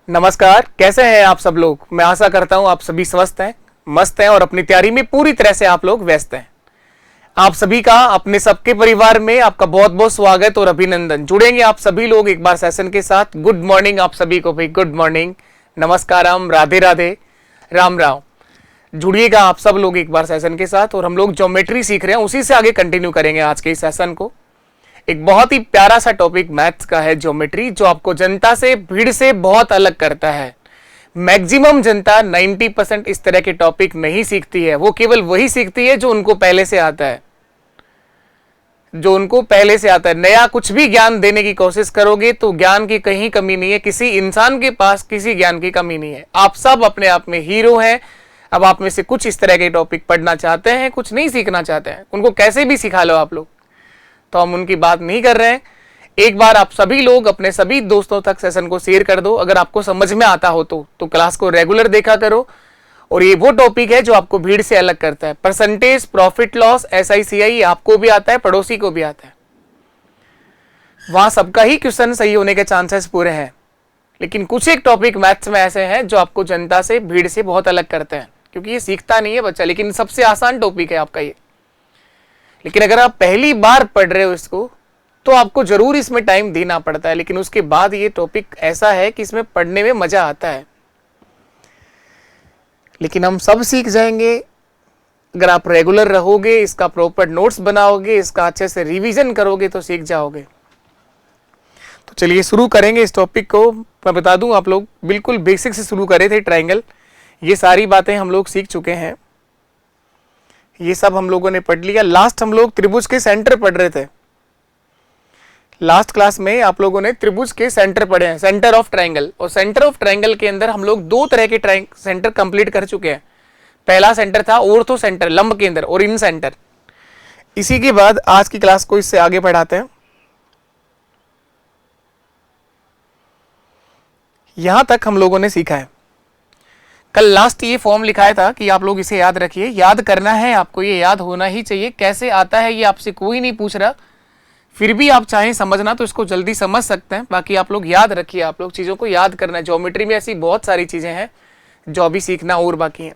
नमस्कार, कैसे हैं आप सब लोग। मैं आशा करता हूं आप सभी स्वस्थ हैं, मस्त हैं और अपनी तैयारी में पूरी तरह से आप लोग व्यस्त हैं। आप सभी का अपने सबके परिवार में आपका बहुत बहुत स्वागत और अभिनंदन। जुड़ेंगे आप सभी लोग एक बार सेशन के साथ। गुड मॉर्निंग आप सभी को भाई, गुड मॉर्निंग, नमस्कारम, राधे राधे, राम राम। जुड़िएगा आप सब लोग एक बार सेशन के साथ और हम लोग ज्योमेट्री सीख रहे हैं, उसी से आगे कंटिन्यू करेंगे आज के इस सेशन को। एक बहुत ही प्यारा सा टॉपिक मैथ्स का है, ज्योमेट्री, जो आपको जनता से, भीड़ से बहुत अलग करता है। मैक्सिमम जनता 90% इस तरह के टॉपिक नहीं सीखती है। वो केवल वही सीखती है जो उनको पहले से आता है, जो उनको पहले से आता है। नया कुछ भी ज्ञान देने की कोशिश करोगे तो ज्ञान की कहीं कमी नहीं है, किसी इंसान के पास किसी ज्ञान की कमी नहीं है। आप सब अपने आप में हीरो हैं। अब आप में से कुछ इस तरह के टॉपिक पढ़ना चाहते हैं, कुछ नहीं सीखना चाहते हैं, उनको कैसे भी सिखा लो आप लोग, तो हम उनकी बात नहीं कर रहे हैं। एक बार आप सभी लोग अपने सभी दोस्तों तक सेशन को शेयर कर दो। अगर आपको समझ में आता हो तो क्लास को रेगुलर देखा करो। और ये वो टॉपिक है जो आपको भीड़ से अलग करता है। परसेंटेज, प्रॉफिट लॉस, SICI आपको भी आता है, पड़ोसी को भी आता है। वहां सबका ही क्वेश्चन सही होने के चांसेस पूरे हैं, लेकिन कुछ एक टॉपिक मैथ्स में ऐसे हैं जो आपको जनता से, भीड़ से बहुत अलग करते हैं, क्योंकि ये सीखता नहीं है बच्चा। लेकिन सबसे आसान टॉपिक है आपका ये। लेकिन अगर आप पहली बार पढ़ रहे हो इसको, तो आपको जरूर इसमें टाइम देना पड़ता है। लेकिन उसके बाद ये टॉपिक ऐसा है कि इसमें पढ़ने में मजा आता है। लेकिन हम सब सीख जाएंगे अगर आप रेगुलर रहोगे, इसका प्रॉपर नोट्स बनाओगे, इसका अच्छे से रिवीजन करोगे तो सीख जाओगे। तो चलिए शुरू करेंगे इस टॉपिक को। मैं बता दूं, आप लोग बिल्कुल बेसिक से शुरू करे थे। ट्रायंगल, ये सारी बातें हम लोग सीख चुके हैं, ये सब हम लोगों ने पढ़ लिया। लास्ट हम लोग त्रिभुज के सेंटर पढ़ रहे थे। लास्ट क्लास में आप लोगों ने त्रिभुज के सेंटर पढ़े हैं, सेंटर ऑफ ट्रायंगल। और सेंटर ऑफ ट्रायंगल के अंदर हम लोग दो तरह के सेंटर कंप्लीट कर चुके हैं। पहला सेंटर था ऑर्थो सेंटर, लंब केंद्र, और इन सेंटर। इसी के बाद आज की क्लास को इससे आगे बढ़ाते हैं। यहां तक हम लोगों ने सीखा है। कल लास्ट ये फॉर्म लिखाया था कि आप लोग इसे याद रखिए, याद करना है आपको, ये याद होना ही चाहिए। कैसे आता है ये आपसे कोई नहीं पूछ रहा, फिर भी आप चाहें समझना तो इसको जल्दी समझ सकते हैं। बाकी आप लोग याद रखिए, आप लोग चीज़ों को याद करना है। ज्योमेट्री में ऐसी बहुत सारी चीज़ें हैं जो अभी सीखना और बाकी है।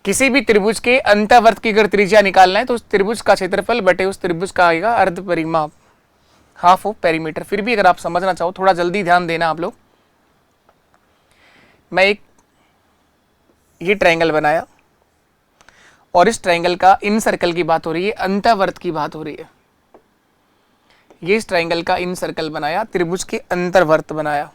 किसी भी त्रिभुज के अंतःवर्त की अगर त्रिज्या निकालना है तो उस त्रिभुज का क्षेत्रफल बटे उस त्रिभुज का आएगा अर्ध परिमाप, हाफ ऑफ पेरीमीटर। फिर भी अगर आप समझना चाहो, थोड़ा जल्दी ध्यान देना आप लोग। मैं एक ये ट्रायंगल बनाया और इस ट्रायंगल का इन सर्कल की बात हो रही है, अंतःवर्त की बात हो रही है। ये इस ट्रायंगल का इन सर्कल बनाया, त्रिभुज के अंतर्वर्त बनाया।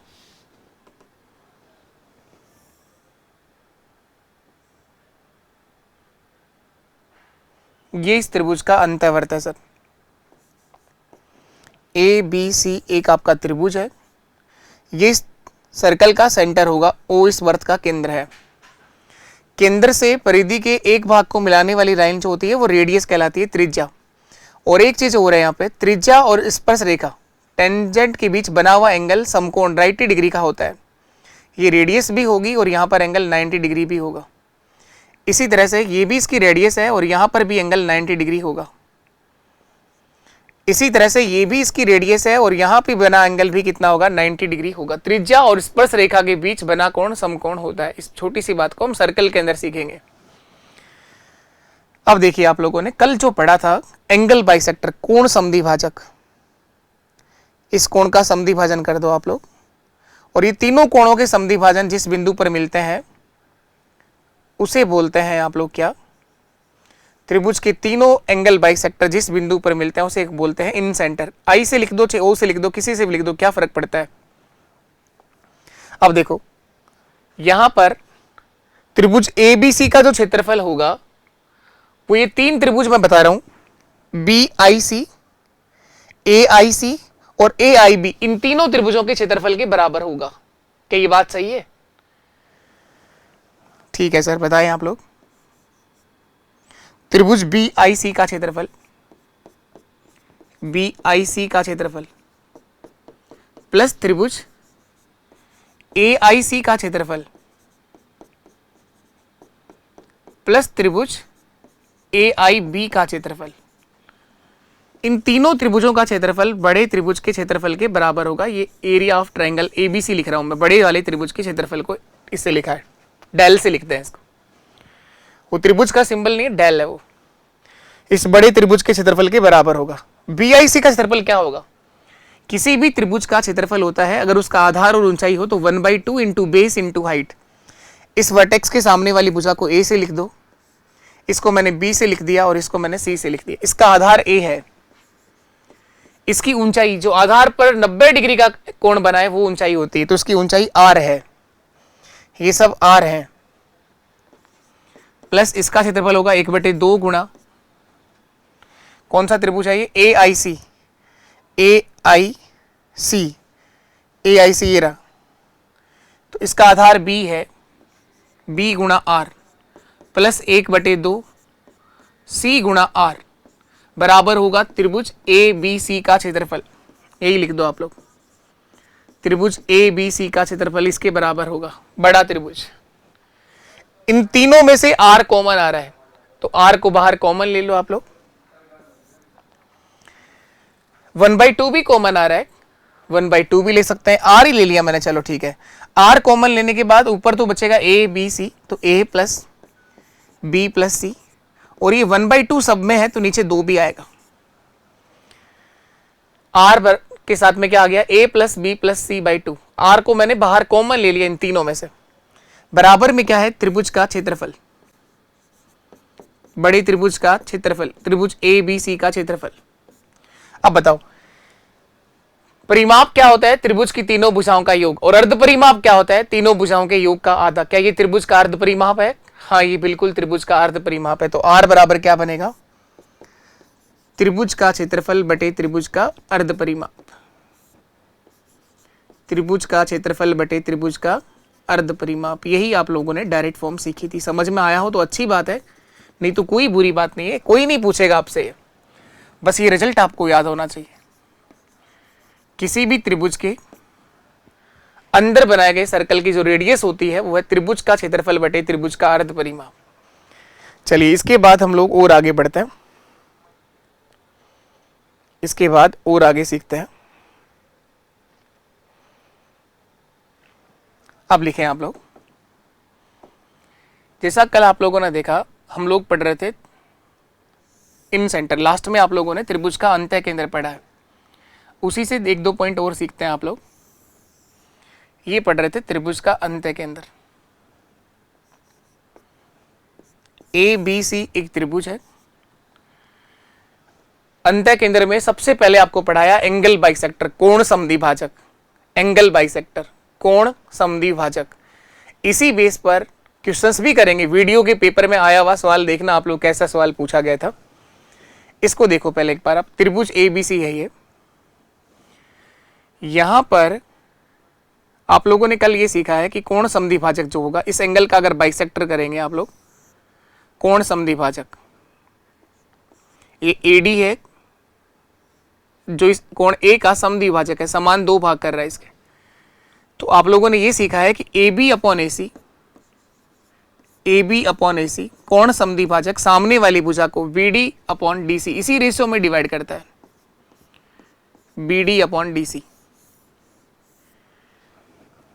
ये इस त्रिभुज का अंतर्वर्त है सर। ABC एक आपका त्रिभुज है। ये इस सर्कल का सेंटर होगा, O इस वर्त का केंद्र है। केंद्र से परिधि के एक भाग को मिलाने वाली लाइन जो होती है वो रेडियस कहलाती है, त्रिज्या। और एक चीज हो रहा है यहाँ पे, त्रिज्या और स्पर्श रेखा, टेंजेंट के बीच बना हुआ एंगल समकोण 90 डिग्री का होता है। ये रेडियस भी होगी और यहाँ पर एंगल 90 डिग्री भी होगा। इसी तरह से ये भी इसकी रेडियस है और यहाँ पर भी एंगल 90 डिग्री होगा। इसी तरह से ये भी इसकी रेडियस है और यहाँ पे बना एंगल भी कितना होगा, 90 डिग्री होगा। त्रिज्या और स्पर्श रेखा के बीच बना कोण समकोण होता है। इस छोटी सी बात को हम सर्कल के अंदर सीखेंगे। अब देखिए, आप लोगों ने कल जो पढ़ा था एंगल बाइसेक्टर, कोण समद्विभाजक, इस कोण का समद्विभाजन कर दो आप लोग। और ये तीनों कोणों के समद्विभाजन जिस बिंदु पर मिलते हैं उसे बोलते हैं आप लोग क्या, त्रिभुज के तीनों एंगल बाइसेक्टर जिस बिंदु पर मिलते हैं उसे बोलते हैं इन सेंटर। आई से लिख दो, चाहे O से लिख दो, किसी से भी लिख दो, क्या फर्क पड़ता है। अब देखो, यहां पर त्रिभुज ABC का जो क्षेत्रफल होगा वो ये तीन त्रिभुज मैं बता रहा हूं, BIC, AIC और AIB, इन तीनों त्रिभुजों के क्षेत्रफल के बराबर होगा। क्या ये बात सही है? ठीक है सर, बताएं आप लोग। त्रिभुज BIC का क्षेत्रफल, BIC का क्षेत्रफल प्लस त्रिभुज AIC का क्षेत्रफल प्लस त्रिभुज AIB का क्षेत्रफल, इन तीनों त्रिभुजों का क्षेत्रफल बड़े त्रिभुज के क्षेत्रफल के बराबर होगा। ये एरिया ऑफ ट्रायंगल एबीसी लिख रहा हूं मैं, बड़े वाले त्रिभुज के क्षेत्रफल को इससे लिखा है, डेल से लिखते हैं इसको। वो त्रिभुज का सिंबल नहीं है, डेल है वो। इस बड़े त्रिभुज के क्षेत्रफल के बराबर होगा। बीआईसी का क्षेत्रफल क्या होगा? किसी भी त्रिभुज का क्षेत्रफल होता है अगर उसका आधार और ऊंचाई हो तो 1/2 इंटू बेस इंटू हाइट। इस वर्टेक्स के सामने वाली भुजा को ए से लिख दो, इसको मैंने बी से लिख दिया और इसको मैंने सी से लिख दिया। इसका आधार ए है, इसकी ऊंचाई जो आधार पर 90 डिग्री का कोण बनाए वो ऊंचाई होती है, तो इसकी ऊंचाई आर है, ये सब आर है। प्लस इसका क्षेत्रफल होगा 1/2 गुणा कौन सा त्रिभुज है ये? ए आई सी, ए आई सी, ए आई सी ये रहा। तो इसका आधार बी है, बी गुणा आर प्लस 1/2 सी गुणा आर बराबर होगा त्रिभुज ए बी सी का क्षेत्रफल। यही लिख दो आप लोग, त्रिभुज ए बी सी का क्षेत्रफल इसके बराबर होगा, बड़ा त्रिभुज। इन तीनों में से आर कॉमन आ रहा है तो आर को बाहर कॉमन ले लो आप लोग। 1/2 भी कॉमन आ रहा है, 1/2 भी ले सकते हैं, आर ही ले लिया मैंने, चलो ठीक है। आर कॉमन लेने के बाद ऊपर तो बचेगा ए बी सी, तो ए प्लस बी प्लस सी, और ये 1/2 सब में है तो नीचे 2 भी आएगा। आर के साथ में क्या आ गया? a plus B plus C by 2। R को मैंने बाहर कॉमन ले लिया इन तीनों में से। बराबर में क्या है? त्रिभुज का क्षेत्रफल, बड़े त्रिभुज का क्षेत्रफल, त्रिभुज ए बी सी का क्षेत्रफल। अब बताओ परिमाप क्या होता है? त्रिभुज की तीनों भुजाओं का योग। और अर्ध परिमाप क्या होता है? तीनों भुजाओं के योग का आधा। क्या ये त्रिभुज का अर्ध परिमाप है? हाँ, ये बिल्कुल त्रिभुज का अर्ध परिमाप है। तो आर बराबर क्या बनेगा? त्रिभुज का क्षेत्रफल बटे त्रिभुज का अर्ध परिमाप, त्रिभुज का क्षेत्रफल बटे त्रिभुज का अर्ध परिमाप। यही आप लोगों ने डायरेक्ट फॉर्म सीखी थी। समझ में आया हो तो अच्छी बात है, नहीं तो कोई बुरी बात नहीं है, कोई नहीं पूछेगा आपसे। बस ये रिजल्ट आपको याद होना चाहिए। किसी भी त्रिभुज के अंदर बनाए गए सर्कल की जो रेडियस होती है वो है त्रिभुज का क्षेत्रफल बटे त्रिभुज का अर्ध परिमाप। चलिए इसके बाद हम लोग और आगे बढ़ते हैं, इसके बाद और आगे सीखते हैं। अब लिखें आप लोग, जैसा कल आप लोगों ने देखा हम लोग पढ़ रहे थे इन सेंटर, लास्ट में आप लोगों ने त्रिभुज का अंतः केंद्र पढ़ा है, उसी से 1-2 पॉइंट और सीखते हैं आप लोग। ये पढ़ रहे थे त्रिभुज का अंतः केंद्र। ए बी सी एक त्रिभुज है, अंतः केंद्र में सबसे पहले आपको पढ़ाया एंगल बाइसेक्टर, कोण समद्विभाजक, एंगल बाइसेक्टर, कोण समद्विभाजक। इसी बेस पर क्वेश्चंस भी करेंगे। वीडियो के पेपर में आया हुआ सवाल देखना आप लोग, कैसा सवाल पूछा गया था। इसको देखो पहले एक बार आप, त्रिभुज ए बी सी है ये। यहां पर आप लोगों ने कल ये सीखा है कि कोण समद्विभाजक जो होगा, इस एंगल का अगर बाइसेक्टर करेंगे आप लोग, कोण समद्विभाजक, ये एडी है जो इस कोण ए का समद्विभाजक है, समान 2 भाग कर रहा है इसके। तो आप लोगों ने ये सीखा है कि A B upon A C, A B upon A C कोण समद्विभाजक सामने वाली भुजा को B D upon D C इसी रेशियो में डिवाइड करता है, B D upon D C.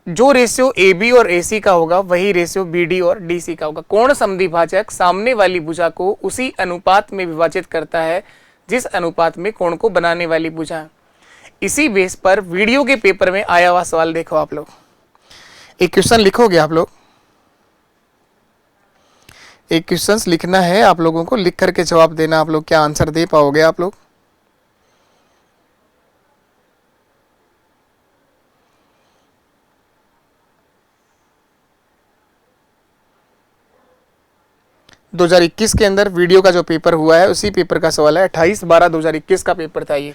जो रेशियो ए बी और ए सी का होगा वही रेशियो बी डी और डी सी का होगा। कोण समद्विभाजक सामने वाली भुजा को उसी अनुपात में विभाजित करता है जिस अनुपात में कोण को बनाने वाली भुजा है। इसी बेस पर वीडियो के पेपर में आया हुआ सवाल देखो आप लोग, एक क्वेश्चन लिखोगे आप लोग, एक क्वेश्चन लिखना है आप लोगों को, लिख करके जवाब देना। आप लोग क्या आंसर दे पाओगे आप लोग? दो 2021 के अंदर वीडियो का जो पेपर हुआ है उसी पेपर का सवाल है, 28/12/2021 का पेपर था ये।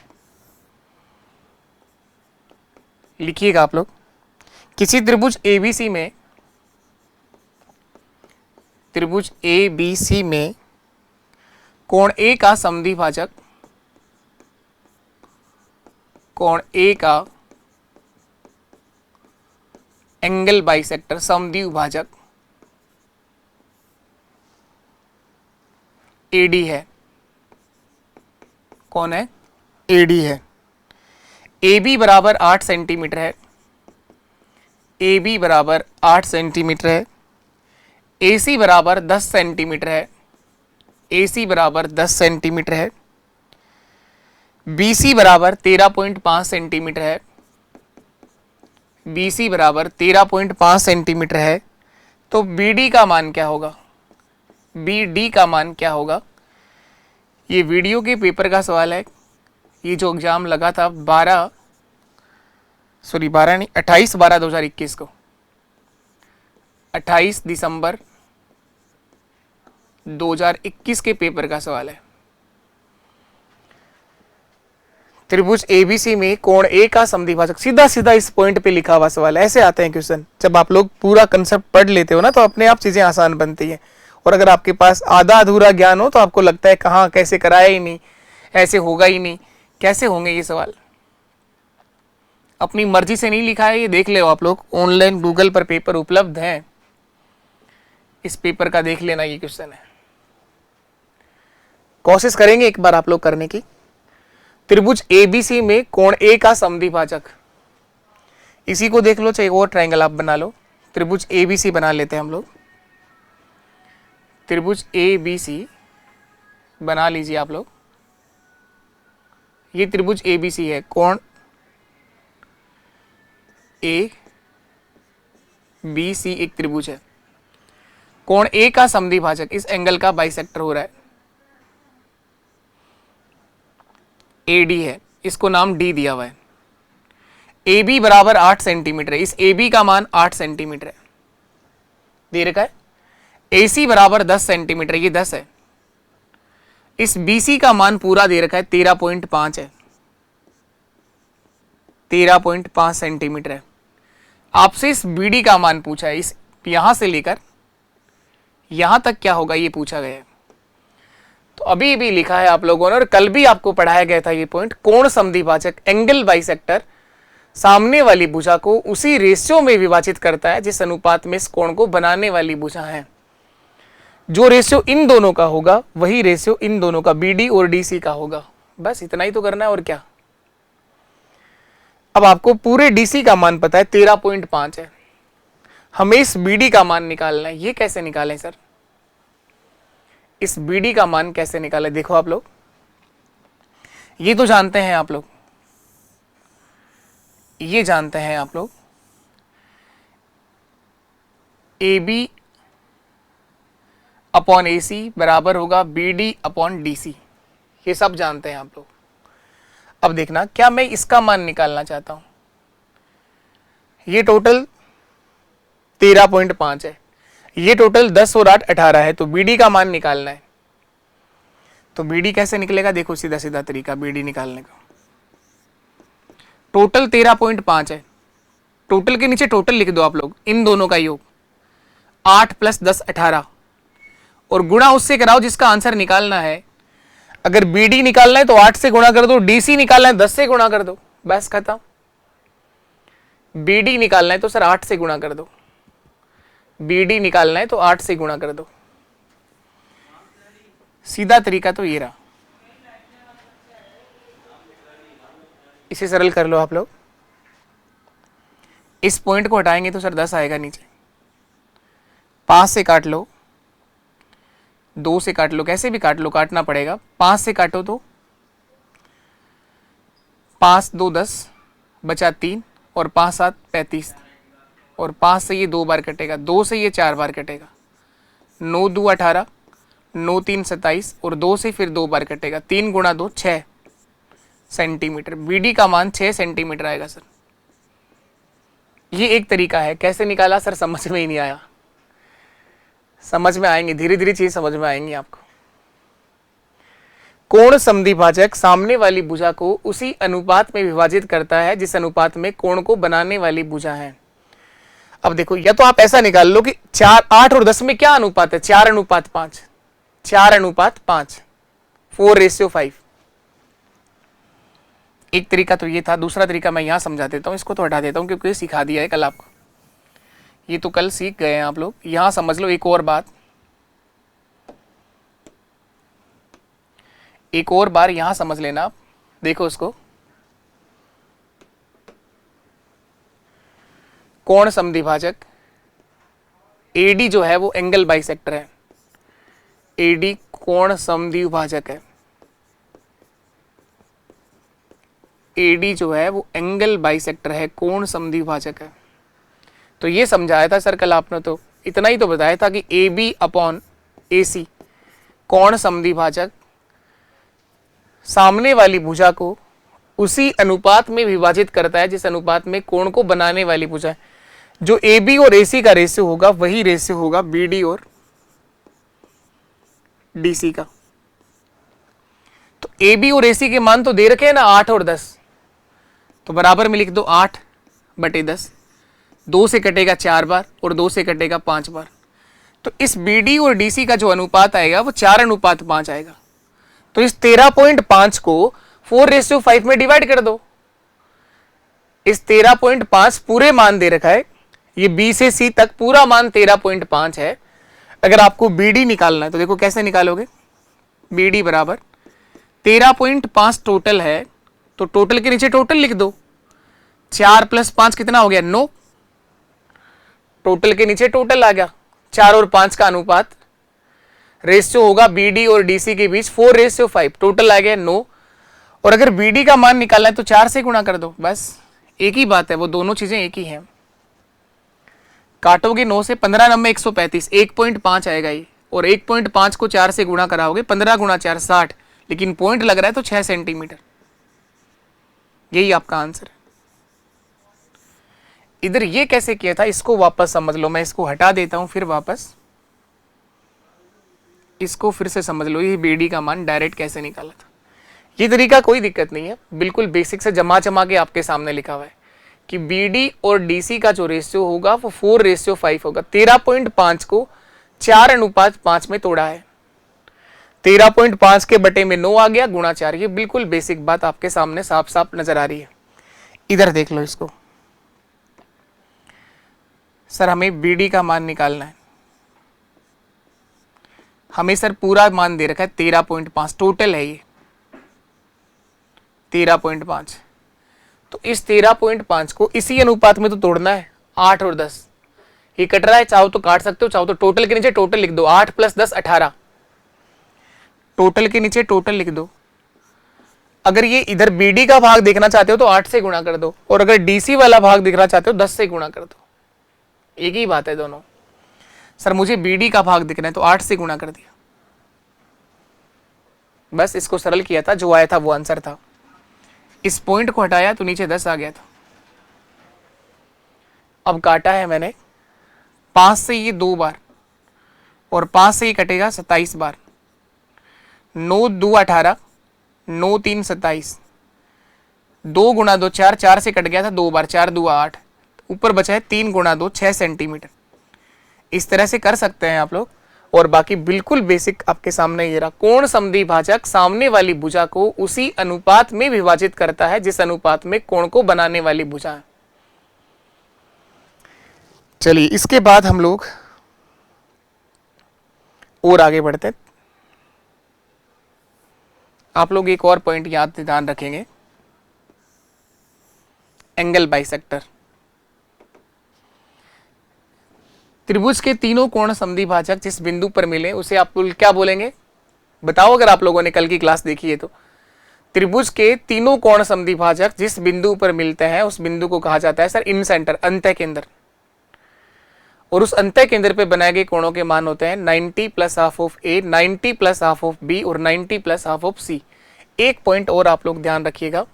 लिखिएगा आप लोग, किसी त्रिभुज एबीसी में, त्रिभुज एबीसी में कोण ए का समद्विभाजक, कोण ए का एंगल बाइसेक्टर समद्विभाजक एडी है। कौन है? AD है। AB बराबर 8 सेंटीमीटर है। AB बराबर 8 सेंटीमीटर है। AC बराबर 10 सेंटीमीटर है। AC बराबर 10 सेंटीमीटर है। BC बराबर 13.5 सेंटीमीटर है। BC बराबर 13.5 सेंटीमीटर है। तो BD का मान क्या होगा? BD का मान क्या होगा? ये वीडियो के पेपर का सवाल है। ये जो एग्जाम लगा था 28/12/2021 को, 28 दिसंबर 2021 के पेपर का सवाल है। त्रिभुज ABC में कोण A का समद्विभाजक, सीधा सीधा इस पॉइंट पे लिखा हुआ सवाल है। ऐसे आते हैं क्वेश्चन। जब आप लोग पूरा कंसेप्ट पढ़ लेते हो ना, तो अपने आप चीजें आसान बनती हैं। और अगर आपके पास आधा अधूरा ज्ञान हो तो आपको लगता है कहाँ कैसे कराया ही नहीं, ऐसे होगा ही नहीं, कैसे होंगे ये सवाल। अपनी मर्जी से नहीं लिखा है, ये देख ले आप लोग, ऑनलाइन गूगल पर पेपर उपलब्ध है, इस पेपर का देख लेना। ये क्वेश्चन है, कोशिश करेंगे एक बार आप लोग करने की। त्रिभुज ABC में कोण A का समद्विभाजक, इसी को देख लो, चाहे एक और ट्रायंगल आप बना लो। त्रिभुज ABC बना लेते हैं हम लोग। त्रिभुज ABC बना लीजिए आप लोग। ये त्रिभुज ABC है, कोण ABC एक त्रिभुज है। कोण A का समद्विभाजक इस एंगल का बाइसेक्टर हो रहा है, AD है, इसको नाम D दिया हुआ है। AB बराबर 8 सेंटीमीटर है, इस AB का मान 8 सेंटीमीटर है, दे रखा है। AC बराबर 10 सेंटीमीटर, ये 10 है। इस BC का मान पूरा दे रखा है, 13.5 है, 13.5 सेंटीमीटर है। आपसे इस BD का मान पूछा है, इस यहां से लेकर यहां तक क्या होगा ये पूछा गया है। तो अभी भी लिखा है आप लोगों ने, और कल भी आपको पढ़ाया गया था ये पॉइंट। कोण समद्विभाजक, एंगल बाइसेक्टर, सामने वाली भुजा को उसी रेशियो में विभाजित करता है जिस अनुपात में इस कोण को बनाने वाली भुजा है। जो रेशियो इन दोनों का होगा वही रेशियो इन दोनों का, BD और DC का होगा। बस इतना ही तो करना है, और क्या। अब आपको पूरे DC का मान पता है 13.5 है, हमें इस BD का मान निकालना है। ये कैसे निकालें सर? इस BD का मान कैसे निकालें? देखो आप लोग, ये तो जानते हैं आप लोग, ये जानते हैं आप लोग, AB अपॉन AC बराबर होगा BD अपॉन DC, ये सब जानते हैं आप लोग। अब देखना, क्या मैं इसका मान निकालना चाहता हूं। ये टोटल 13.5 है, ये टोटल 10 और 8 18 है, तो BD का मान निकालना है। तो BD कैसे निकलेगा? देखो सीधा सीधा तरीका BD निकालने का। टोटल 13.5 है, टोटल के नीचे टोटल लिख दो आप लोग, इन दोनों का योग 8 + 10 18, और गुणा उससे कराओ जिसका आंसर निकालना है। अगर BD निकालना है तो 8 से गुणा कर दो, DC निकालना है 10 से गुणा कर दो, बस खत्म। BD निकालना है तो सर 8 से गुणा कर दो, BD निकालना है तो 8 से गुणा कर दो। सीधा तरीका तो ये रहा, इसे सरल कर लो आप लोग। इस पॉइंट को हटाएंगे तो सर 10 आएगा नीचे, 5 से काट लो, 2 से काट लो, कैसे भी काट लो, काटना पड़ेगा। 5 से काटो तो 5 2 10 बचा 3, और 5 7 35, और 5 से ये 2 बार कटेगा, 2 से ये 4 बार कटेगा, 9 2 18, 9 3 27, और 2 से फिर 2 बार कटेगा, 3 × 2 6 सेंटीमीटर। BD का मान 6 सेंटीमीटर आएगा सर। ये एक तरीका है। कैसे निकाला सर? समझ में ही नहीं आया, समझ में आएंगे, धीरे धीरे चीज समझ में आएंगी आपको। कोण समद्विभाजक सामने वाली भुजा को उसी अनुपात में विभाजित करता है जिस अनुपात में कोण को बनाने वाली भुजा है। अब देखो, या तो आप ऐसा निकाल लो कि 4 8 और 10 में क्या अनुपात है? 4:5, 4:5, 4:5। एक तरीका तो ये था। दूसरा तरीका मैं यहां समझा देता हूं, इसको तो हटा देता हूं क्योंकि सिखा दिया है कल आपको, ये तो कल सीख गए हैं आप लोग। यहां समझ लो एक और बात, एक और बार यहां समझ लेना आप। देखो उसको, कोण समद्विभाजक AD जो है वो एंगल बाइसेक्टर है, AD कोण समद्विभाजक है, AD जो है वो एंगल बाइसेक्टर है, कोण समद्विभाजक है। तो ये समझाया था सर कल आपने, तो इतना ही तो बताया था कि AB अपॉन AC कोण समद्विभाजक सामने वाली भुजा को उसी अनुपात में विभाजित करता है जिस अनुपात में कोण को बनाने वाली भुजा है। जो AB और AC का रेशियो होगा वही रेशियो होगा BD और DC का। तो AB और AC के मान तो दे रखे हैं ना 8 और 10, तो बराबर में लिख दो 8/10, 2 से कटेगा 4 बार और 2 से कटेगा 5 बार। तो इस BD और DC का जो अनुपात आएगा वो 4:5 आएगा। तो इस 13.5 को 4:5 में डिवाइड कर दो। इस 13.5 पूरे मान दे रखा है, ये B से C तक पूरा मान 13.5 है। अगर आपको BD निकालना है तो देखो कैसे निकालोगे, BD बराबर 13.5 टोटल है, तो टोटल के नीचे टोटल लिख दो, 4 + 5 कितना हो गया 9, टोटल के नीचे टोटल आ गया, 4 और 5 का अनुपात, रेशियो होगा BD और DC के बीच 4:5, टोटल आ गया 9। और अगर BD का मान निकालना है तो 4 से गुणा कर दो, बस एक ही बात है, वो दोनों चीजें एक ही हैं। काटोगे 9 से, 15 9 135, 1.5 आएगा ये, और 1.5 को 4 से गुणा कराओगे, 15 × 4 60, लेकिन पॉइंट लग रहा है तो 6 सेंटीमीटर। यही आपका आंसर है। इधर ये कैसे किया था इसको वापस समझ लो, मैं इसको हटा देता हूं, फिर वापस इसको फिर से समझ लो, ये BD का मान डायरेक्ट कैसे निकाला था। ये तरीका कोई दिक्कत नहीं है, बिल्कुल बेसिक से जमा के आपके सामने लिखा हुआ है कि BD और DC का जो रेशियो होगा वो 4:5 होगा। 13.5 को 4:5 में तोड़ा है, 13.5 के बटे में 9 आ गया, गुणा 4। ये बिल्कुल बेसिक बात आपके सामने साफ साफ नजर आ रही है। इधर देख लो इसको, सर हमें BD का मान निकालना है, हमें सर पूरा मान दे रखा है 13.5, टोटल है ये 13.5। तो इस 13.5 को इसी अनुपात में तो तोड़ना है, 8 और 10, ये कट रहा है, चाहो तो काट सकते हो, चाहो तो टोटल के नीचे टोटल लिख दो, 8 + 10 18, टोटल के नीचे टोटल लिख दो। अगर ये इधर BD का भाग देखना चाहते हो तो 8 से गुणा कर दो, और अगर DC वाला भाग देखना चाहते हो 10 से गुणा कर दो, एक ही बात है दोनों। सर मुझे BD का भाग दिखना है तो 8 से गुणा कर दिया, बस इसको सरल किया था, जो आया था वो आंसर था। इस पॉइंट को हटाया तो नीचे 10 आ गया था। अब काटा है मैंने 5 से ये 2 बार, और 5 से ये कटेगा 27 बार, 9 × 2 18, 9 × 3 27, 2 × 2 4, 4 से कट गया था 2 बार, 4 × 2 8, ऊपर बचा है 3 × 2 6 सेंटीमीटर। इस तरह से कर सकते हैं आप लोग, और बाकी बिल्कुल बेसिक आपके सामने ये रहा। कोण समद्विभाजक सामने वाली भुजा को उसी अनुपात में विभाजित करता है जिस अनुपात में कोण को बनाने वाली भुजा है। चलिए इसके बाद हम लोग और आगे बढ़ते। आप लोग एक और पॉइंट याद ध्यान रखेंगे, एंगल बाइसेक्टर। त्रिभुज के तीनों कोण समद्विभाजक जिस बिंदु पर मिले उसे आप क्या बोलेंगे बताओ, अगर आप लोगों ने कल की क्लास देखी है तो। त्रिभुज के तीनों कोण समद्विभाजक जिस बिंदु पर मिलते हैं उस बिंदु को कहा जाता है सर इन सेंटर, अंतः केंद्र। और उस अंतः केंद्र पे बनाए गए कोणों के मान होते हैं 90 + ½ ऑफ A, 90 + ½ ऑफ B और 90 + ½ ऑफ C। एक पॉइंट और आप लोग ध्यान रखिएगा,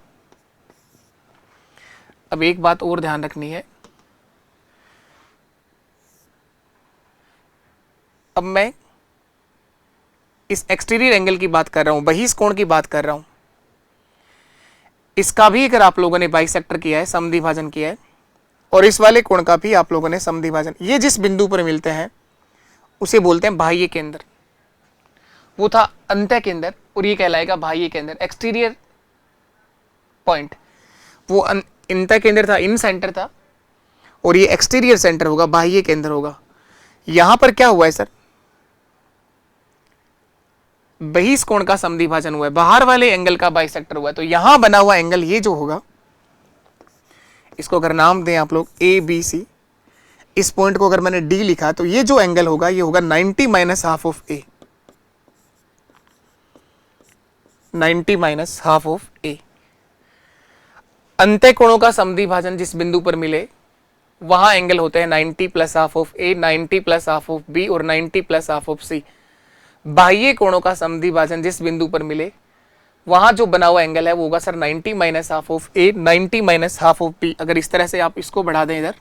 अब एक बात और ध्यान रखनी है। अब मैं इस एक्सटीरियर एंगल की बात कर रहा हूं, बहिष कोण की बात कर रहा हूं। इसका भी अगर आप लोगों ने बाइसेक्टर किया है, समद्विभाजन किया है, और इस वाले कोण का भी आप लोगों ने समद्विभाजन, ये जिस बिंदु पर मिलते हैं उसे बोलते हैं बाह्य केंद्र। वो था अंतः केंद्र और ये कहलाएगा बाह्य केंद्र, एक्सटीरियर पॉइंट। वो अंतः केंद्र था, इन सेंटर था, और ये एक्सटीरियर सेंटर होगा, बाह्य केंद्र होगा। यहां पर क्या हुआ है सर, बहिष कोण का समद्विभाजन हुआ है, बाहर वाले एंगल का बाइसेक्टर हुआ है। तो यहां बना हुआ एंगल ये जो होगा, इसको अगर नाम दें आप लोग ए बी सी, इस पॉइंट को अगर मैंने डी लिखा तो ये जो एंगल होगा ये होगा 90 minus half of A, 90 minus half of A. अंत्य कोणों का समद्विभाजन जिस बिंदु पर मिले वहां एंगल होते हैं 90 plus half of A, 90 plus half of B और 90 प्लस हाफ ऑफ सी। बाह्य कोणों का समद्विभाजन जिस बिंदु पर मिले वहां जो बना हुआ एंगल है वो होगा sir 90 minus half of A, 90 minus half of B. अगर इस तरह से आप इसको बढ़ा दें इधर,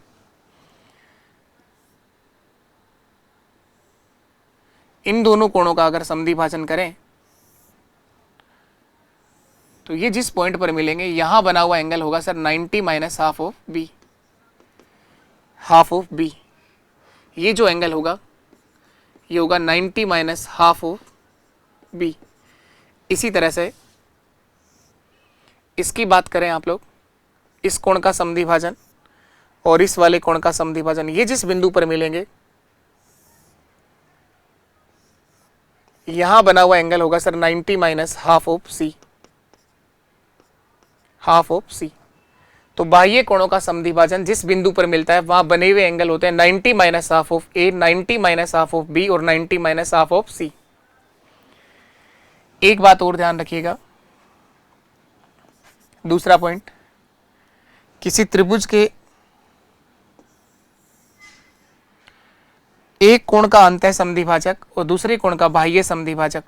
इन दोनों कोणों का अगर समद्विभाजन करें तो ये जिस पॉइंट पर मिलेंगे यहां बना हुआ एंगल होगा sir 90 minus half of B, half of B. ये जो एंगल होगा ये होगा 90 माइनस हाफ ऑफ बी। इसी तरह से इसकी बात करें आप लोग, इस कोण का समद्विभाजन और इस वाले कोण का समद्विभाजन ये जिस बिंदु पर मिलेंगे यहां बना हुआ एंगल होगा sir 90 minus half of C, half of C. तो बाह्य कोणों का समद्विभाजन जिस बिंदु पर मिलता है वहां बने हुए एंगल होते हैं 90 minus half of A, 90 minus half of B और 90 माइनस हाफ ऑफ सी। एक बात और ध्यान रखिएगा, दूसरा पॉइंट, किसी त्रिभुज के एक कोण का अंतः समद्विभाजक और दूसरे कोण का बाह्य समद्विभाजक,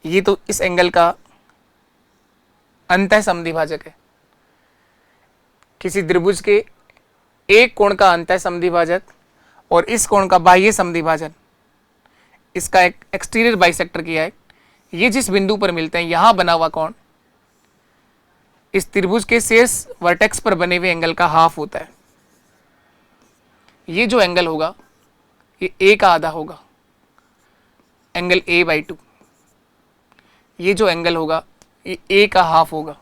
ये तो इस एंगल का अंतः समद्विभाजक है। किसी त्रिभुज के एक कोण का अंतः समद्विभाजक और इस कोण का बाह्य समद्विभाजन, इसका एक एक्सटीरियर बाइसेक्टर किया है। ये जिस बिंदु पर मिलते हैं यहां बना हुआ कोण इस त्रिभुज के शेष वर्टेक्स पर बने हुए एंगल का हाफ होता है। ये जो एंगल होगा ये ए का आधा होगा, एंगल ए बाई 2। ये जो एंगल होगा ये ए का हाफ होगा।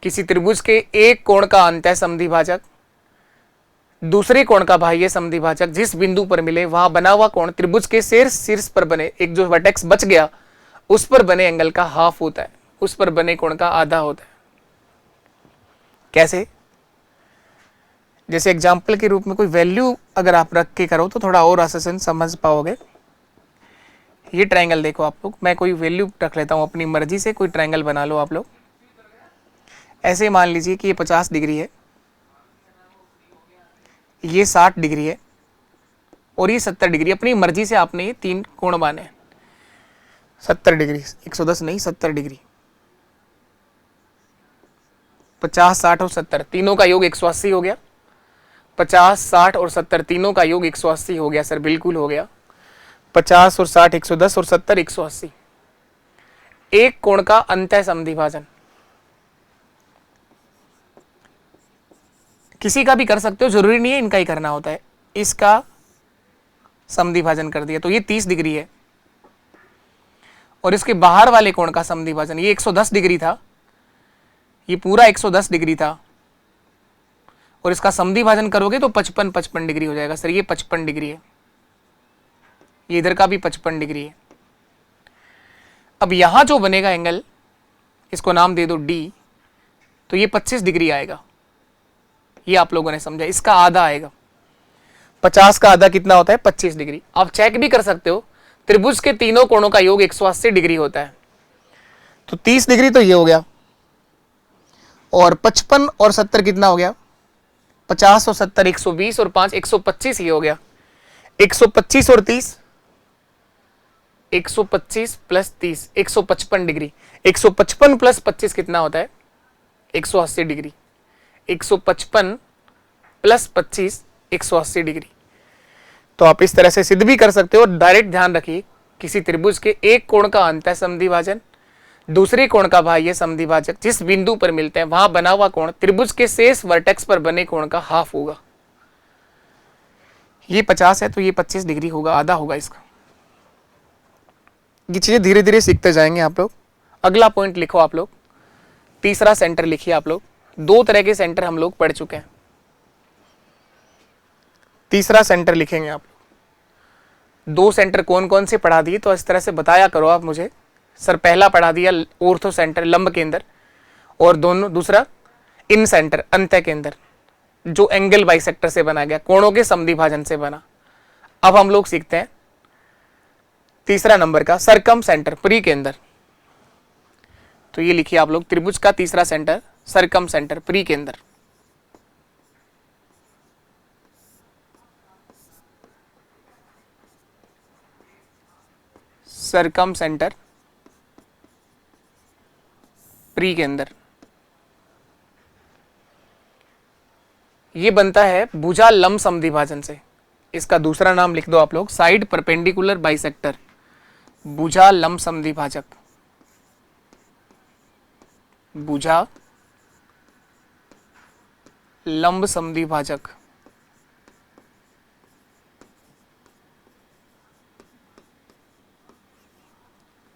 किसी त्रिभुज के एक कोण का अंतः समद्विभाजक दूसरे कोण का बाह्य समद्विभाजक जिस बिंदु पर मिले वहां बना हुआ कोण त्रिभुज के शीर्ष पर बने एक जो वर्टेक्स बच गया उस पर बने एंगल का हाफ होता है, उस पर बने कोण का आधा होता है। कैसे? जैसे एग्जाम्पल के रूप में कोई वैल्यू अगर आप रख के करो तो थोड़ा और आसान समझ पाओगे। ये ट्रायंगल देखो आप लोग, मैं कोई वैल्यू रख लेता हूं अपनी मर्जी से, कोई ट्रायंगल बना लो आप लोग। ऐसे मान लीजिए कि ये 50 डिग्री है, ये 60 डिग्री है और ये 70 डिग्री। अपनी मर्जी से आपने ये तीन कोण माने, 70 डिग्री, 110 नहीं 70 डिग्री, 50, 60 और 70 तीनों का योग 180 हो गया। 50, 60 और 70 तीनों का योग 180 हो गया सर, बिल्कुल हो गया। 50 और 60 110 और 70 180। एक कोण का अंतः समद्विभाजन किसी का भी कर सकते हो, जरूरी नहीं है इनका ही करना होता है। इसका समद्विभाजन कर दिया तो ये 30 डिग्री है और इसके बाहर वाले कोण का समद्विभाजन ये 110 डिग्री था, ये पूरा 110 डिग्री था और इसका समद्विभाजन करोगे तो 55 डिग्री हो जाएगा सर। ये 55 डिग्री है, ये इधर का भी 55 डिग्री है। अब यहां जो बनेगा एंगल, इसको नाम दे दो डी, तो ये 25 डिग्री आएगा। ये आप लोगों ने समझा, इसका आधा आएगा। 50 का आधा कितना होता है? 25 डिग्री। आप चेक भी कर सकते हो, त्रिभुज के तीनों कोणों का योग 180 डिग्री होता है। तो 30 डिग्री तो ये हो गया और 55 और 70 कितना हो गया? 50 और 70 120 और 5 125 ये हो गया। 125 और 30 125 प्लस 30 155 डिग्री। 155 प्लस 25 कितना होता है? 180 डिग्री। 155 plus 25 180 degree. तो आप इस तरह से सिद्ध भी कर सकते हो। डायरेक्ट ध्यान रखिए, किसी त्रिभुज के एक कोण का अंतः समद्विभाजन दूसरे कोण का बाह्य समद्विभाजक जिस बिंदु पर मिलते हैं वहां बना हुआ कोण त्रिभुज के शेष वर्टेक्स पर बने कोण का हाफ होगा। ये 50 है तो ये 25 डिग्री होगा, आधा होगा इसका। ये चीजें धीरे धीरे सीखते जाएंगे आप लोग। अगला पॉइंट लिखो आप लोग, तीसरा सेंटर लिखिए आप लोग। दो तरह के सेंटर हम लोग पढ़ चुके हैं, तीसरा सेंटर लिखेंगे आप लोग। दो सेंटर कौन कौन से पढ़ा दिए, तो इस तरह से बताया करो आप मुझे। सर पहला पढ़ा दिया ऑर्थो सेंटर लंब केंद्र, और दोनों दूसरा इन सेंटर अंत्य केंद्र, जो एंगल बाइसेक्टर से बना गया, कोणों के समद्विभाजन से बना। अब हम लोग सीखते हैं तीसरा नंबर का सरकम सेंटर परी केंद्र। तो ये लिखिए आप लोग, त्रिभुज का तीसरा सेंटर सरकम सेंटर परी केंद्र। सरकम सेंटर परी केंद्र, ये बनता है भुजा लंब समद्विभाजन से। इसका दूसरा नाम लिख दो आप लोग, साइड परपेंडिकुलर बाइसेक्टर, भुजा लंब समद्विभाजक, भुजा लंब समद्विभाजक।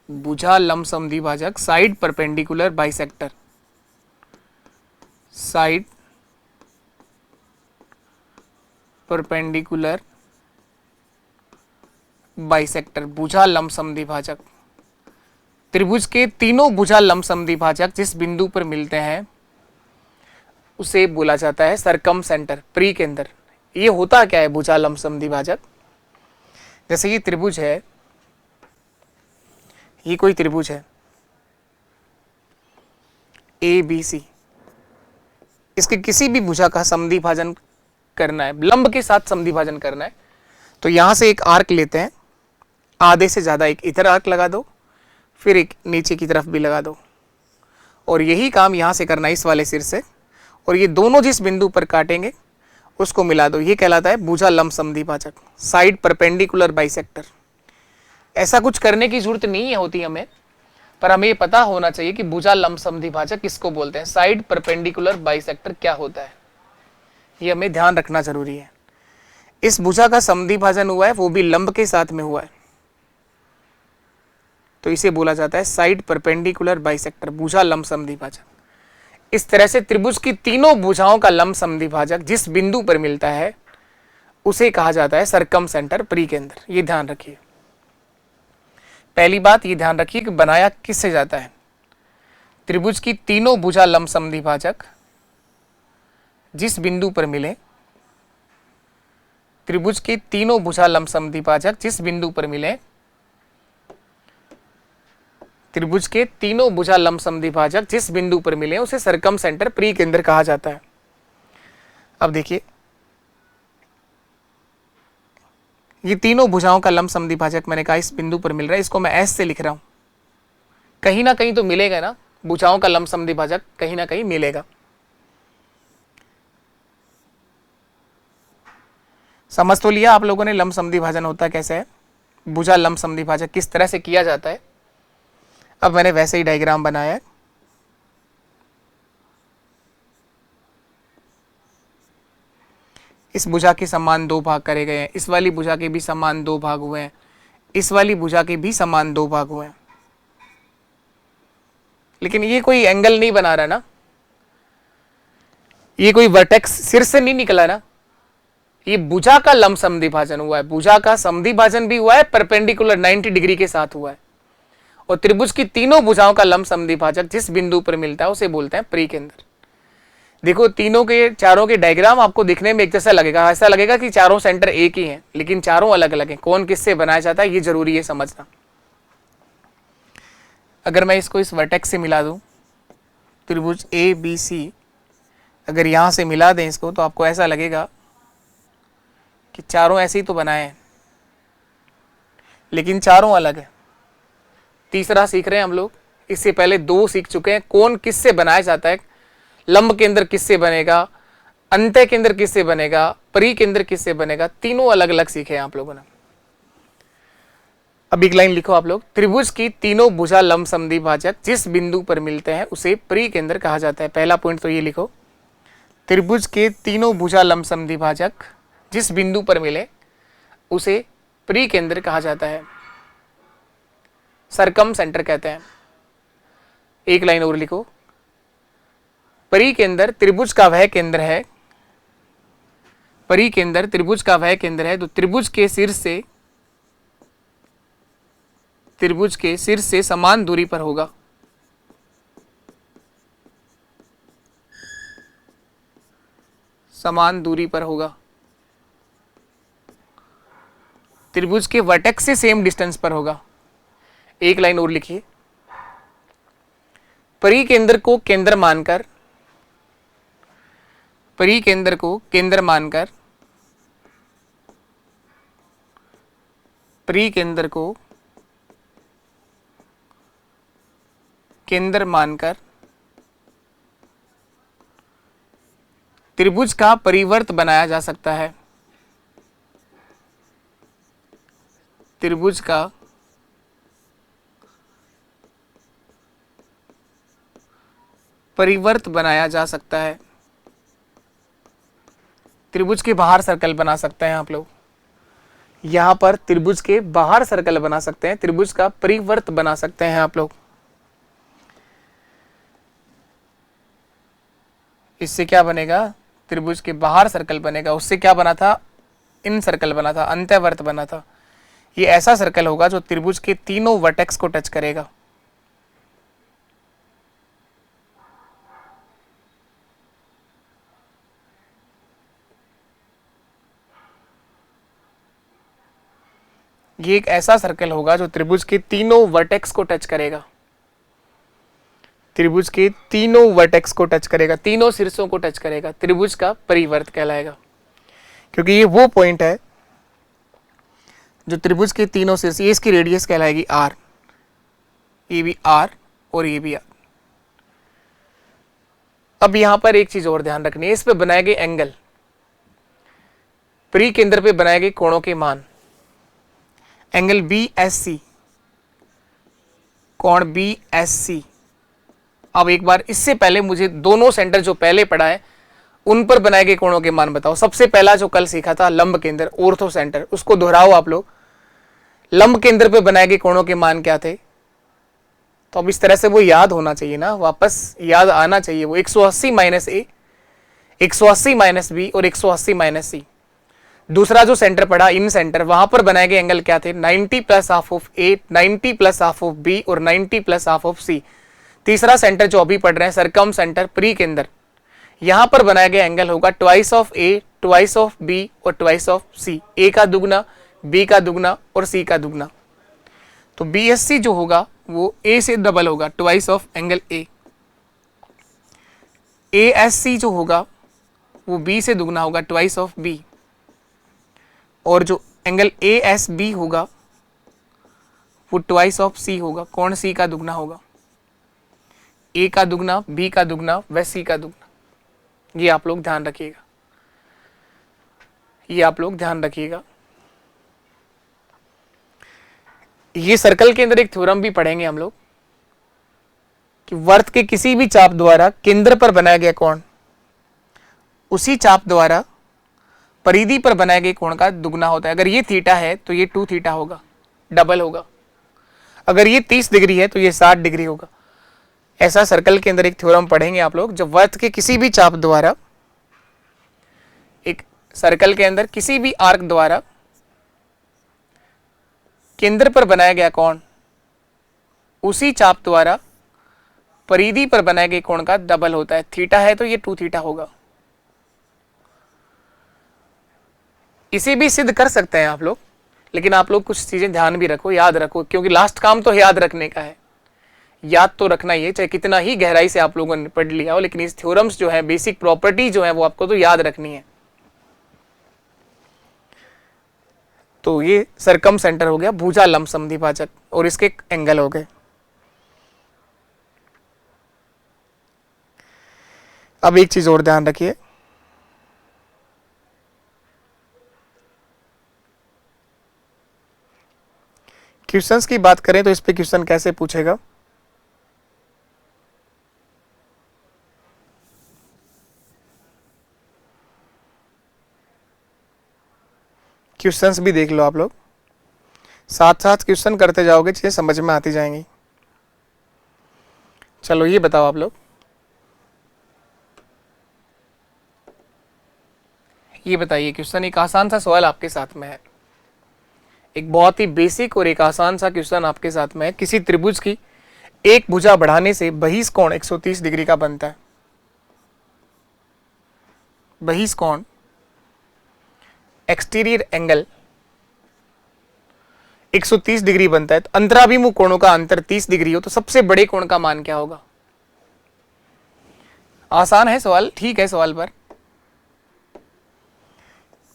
भुजा लंब समद्विभाजक, side perpendicular bisector, side perpendicular bisector, भुजा लंब समद्विभाजक। त्रिभुज के तीनों भुजा लंब समद्विभाजक जिस बिंदु पर मिलते हैं उसे बोला जाता है सरकम सेंटर परी केंद्र। ये होता क्या है भुजा लंब समद्विभाजक? जैसे ये त्रिभुज है, ये कोई त्रिभुज है ABC, इसके किसी भी भुजा का समद्विभाजन करना है, लंब के साथ समद्विभाजन करना है, तो यहां से एक आर्क लेते हैं, आधे से ज्यादा एक इधर आर्क लगा दो, फिर एक नीचे की तरफ भी लगा दो, और यही काम यहां से करना है इस वाले सिर से, और ये दोनों जिस बिंदु पर काटेंगे उसको मिला दो। ये कहलाता है भुजा लंब समद्विभाजक, साइड परपेंडिकुलर बाइसेक्टर। ऐसा कुछ करने की जरूरत नहीं होती हमें, पर हमें ये पता होना चाहिए कि भुजा लंब समद्विभाजक किसको बोलते हैं, साइड परपेंडिकुलर बाइसेक्टर क्या होता है, ये हमें ध्यान रखना जरूरी है। इस भुजा का समद्विभाजन हुआ है वो भी लंब के साथ में हुआ है, तो इसे बोला जाता है साइड परपेंडिकुलर बाइसेक्टर, भुजा लंब समद्विभाजक। इस तरह से त्रिभुज की तीनों भुजाओं का लंब समद्विभाजक जिस बिंदु पर मिलता है उसे कहा जाता है सरकम सेंटर परी केंद्र। ये ध्यान रखिए। पहली बात ये ध्यान रखिए कि बनाया किससे जाता है, त्रिभुज की तीनों भुजा लंब समद्विभाजक जिस बिंदु पर मिले, त्रिभुज के तीनों भुजा लंब समद्विभाजक जिस बिंदु पर मिले, त्रिभुज के तीनों भुजा लंब समद्विभाजक जिस बिंदु पर मिले उसे सरकम सेंटर परी केंद्र कहा जाता है। अब देखिए, ये तीनों भुजाओं का लंब समद्विभाजक मैंने कहा इस बिंदु पर मिल रहा है, इसको मैं S से लिख रहा हूं। कहीं ना कहीं तो मिलेगा ना, भुजाओं का लंब समद्विभाजक कहीं ना कहीं मिलेगा। समझ तो लिया आप लोगों ने लंब समद्विभाजन होता कैसे है, भुजा लंब समद्विभाजक किस तरह से किया जाता है। अब मैंने वैसे ही डायग्राम बनाया है। इस भुजा के समान दो भाग करे गए हैं, इस वाली भुजा के भी समान दो भाग हुए हैं, इस वाली भुजा के भी समान दो भाग हुए हैं, लेकिन ये कोई एंगल नहीं बना रहा ना, ये कोई वर्टेक्स सिर से नहीं निकला ना, ये भुजा का लंब समद्विभाजन हुआ है। भुजा का समद्विभाजन भी हुआ है, परपेंडिकुलर 90 डिग्री के साथ हुआ है, और त्रिभुज की तीनों भुजाओं का लंब समद्विभाजक जिस बिंदु पर मिलता है उसे बोलते हैं परी केंद्र। देखो तीनों के चारों के डायग्राम आपको दिखने में एक जैसा लगेगा, ऐसा लगेगा कि चारों सेंटर एक ही हैं, लेकिन चारों अलग अलग हैं। कौन किससे बनाया जाता है ये जरूरी है समझना। अगर मैं इसको इस वर्टेक्स से मिला दूं, त्रिभुज ABC, अगर यहां से मिला दें इसको, तो आपको ऐसा लगेगा कि चारों ऐसे ही तो बनाए हैं, लेकिन चारों अलग है। तीसरा सीख रहे हैं हम लोग, इससे पहले दो सीख चुके हैं। कौन किससे बनाया जाता है, लंब केंद्र किससे बनेगा, अंत्य केंद्र किससे बनेगा, परी केंद्र किससे बनेगा, तीनों अलग अलग सीखे हैं आप लोगों ने। अब एक लाइन लिखो आप लोग, त्रिभुज की तीनों भुजा लंब समद्विभाजक जिस बिंदु पर मिलते हैं उसे परी केंद्र कहा जाता है। पहला पॉइंट तो ये लिखो, त्रिभुज के तीनों भुजा लंब समद्विभाजक जिस बिंदु पर मिले उसे परी केंद्र कहा जाता है, सरकम सेंटर कहते हैं। एक लाइन और लिखो, परी केंद्र त्रिभुज का वह केंद्र है, परी केंद्र त्रिभुज का वह केंद्र है तो त्रिभुज के सिर से त्रिभुज के शीर्ष से समान दूरी पर होगा। समान दूरी पर होगा। त्रिभुज के वर्टेक्स से सेम डिस्टेंस पर होगा। एक लाइन और लिखिए, परिकेंद्र को केंद्र मानकर, परिकेंद्र को केंद्र मानकर, परिकेंद्र को केंद्र मानकर त्रिभुज का परिवर्त बनाया जा सकता है। त्रिभुज का परिवर्त बनाया जा सकता है। त्रिभुज के बाहर सर्कल बना सकते हैं आप लोग। यहां पर त्रिभुज के बाहर सर्कल बना सकते हैं, त्रिभुज का परिवर्त बना सकते हैं आप लोग। इससे क्या बनेगा? त्रिभुज के बाहर सर्कल बनेगा। उससे क्या बना था? इन सर्कल बना था, अंत्यवर्त बना था। ये ऐसा सर्कल होगा जो त्रिभुज के तीनों वर्टेक्स को टच करेगा। ये एक ऐसा सर्कल होगा जो त्रिभुज के तीनों वर्टेक्स को टच करेगा। त्रिभुज के तीनों वर्टेक्स को टच करेगा, तीनों शीर्षों को टच करेगा। त्रिभुज का परिवर्त कहलाएगा, क्योंकि ये वो पॉइंट है जो त्रिभुज के तीनों शीर्ष, ये इसकी रेडियस कहलाएगी आर, ये भी आर और ये भी आर। अब यहां पर एक चीज और ध्यान रखनी है, इस पे बनाए गए एंगल, परिकेंद्र पे बनाए गए कोणों के मान, एंगल बी एस सी, कोण बी एस सी। अब एक बार इससे पहले मुझे दोनों सेंटर जो पहले पढ़ा है उन पर बनाए गए कोणों के मान बताओ। सबसे पहला जो कल सीखा था लंब केंद्र, ऑर्थो सेंटर, उसको दोहराओ आप लोग। लंब केंद्र पे बनाए गए कोणों के मान क्या थे? तो अब इस तरह से वो याद होना चाहिए ना, वापस याद आना चाहिए। वो 180 माइनस ए, 180 माइनस बी और 180 माइनस सी। दूसरा जो सेंटर पढ़ा इन सेंटर, वहां पर बनाए गए एंगल क्या थे? 90 plus half of A, 90 plus half of B और 90 प्लस हाफ ऑफ सी। तीसरा सेंटर जो अभी पढ़ रहे हैं सरकम सेंटर, परिकेंद्र, यहां पर बनाया गया एंगल होगा twice of A, twice of B और ट्वाइस ऑफ सी। ए का दुगना, बी का दुगना और सी का दुगना। तो बी एस सी जो होगा वो ए से डबल होगा, twice of angle A. A S C जो होगा वो बी से दुगना होगा, ट्वाइस ऑफ बी। और जो एंगल ए एस बी होगा वो ट्वाइस ऑफ सी होगा, कोण सी का दुगना होगा। ए का दुगना, बी का दुगना व सी का दुगना। ये आप लोग ध्यान रखिएगा, ये आप लोग ध्यान रखिएगा। ये सर्कल के अंदर एक थ्योरम भी पढ़ेंगे हम लोग कि वर्त के किसी भी चाप द्वारा केंद्र पर बनाया गया कोण उसी चाप द्वारा परिधि पर बनाए गए कोण का दुगना होता है। अगर ये थीटा है तो ये 2 थीटा होगा, डबल होगा। अगर ये 30 डिग्री है तो ये 60 डिग्री होगा। ऐसा सर्कल के अंदर एक थ्योरम पढ़ेंगे आप लोग, जब वर्त के किसी भी चाप द्वारा, एक सर्कल के अंदर किसी भी आर्क द्वारा केंद्र पर बनाया गया कोण उसी चाप द्वारा परिधि पर बनाए गए कोण का डबल होता है। थीटा है तो ये 2 थीटा होगा। इसे भी सिद्ध कर सकते हैं आप लोग, लेकिन आप लोग कुछ चीजें ध्यान भी रखो, याद रखो, क्योंकि लास्ट काम तो याद रखने का है। याद तो रखना ही है, चाहे कितना ही गहराई से आप लोगों ने पढ़ लिया हो, लेकिन इस थ्योरम्स जो है, बेसिक प्रॉपर्टी जो है, वो आपको तो याद रखनी है। तो ये सरकम सेंटर हो गया, भुजा लंब समद्विभाजक, और इसके एंगल हो गए। अब एक चीज और ध्यान रखिए, क्वेश्चंस की बात करें तो इस पे क्वेश्चन कैसे पूछेगा? क्वेश्चंस भी देख लो आप लोग, साथ साथ क्वेश्चन करते जाओगे, चीजें समझ में आती जाएंगी। चलो ये बताओ आप लोग, ये बताइए, क्वेश्चन एक आसान सा सवाल आपके साथ में है। एक बहुत ही बेसिक और एक आसान सा क्वेश्चन आपके साथ में है। किसी त्रिभुज की एक भुजा बढ़ाने से बहिष कोण 130 डिग्री का बनता है। बहिष कोण, एक्सटीरियर एंगल 130 डिग्री बनता है। तो अंतराभिमुख कोणों का अंतर 30 डिग्री हो तो सबसे बड़े कोण का मान क्या होगा? आसान है सवाल, ठीक है। सवाल पर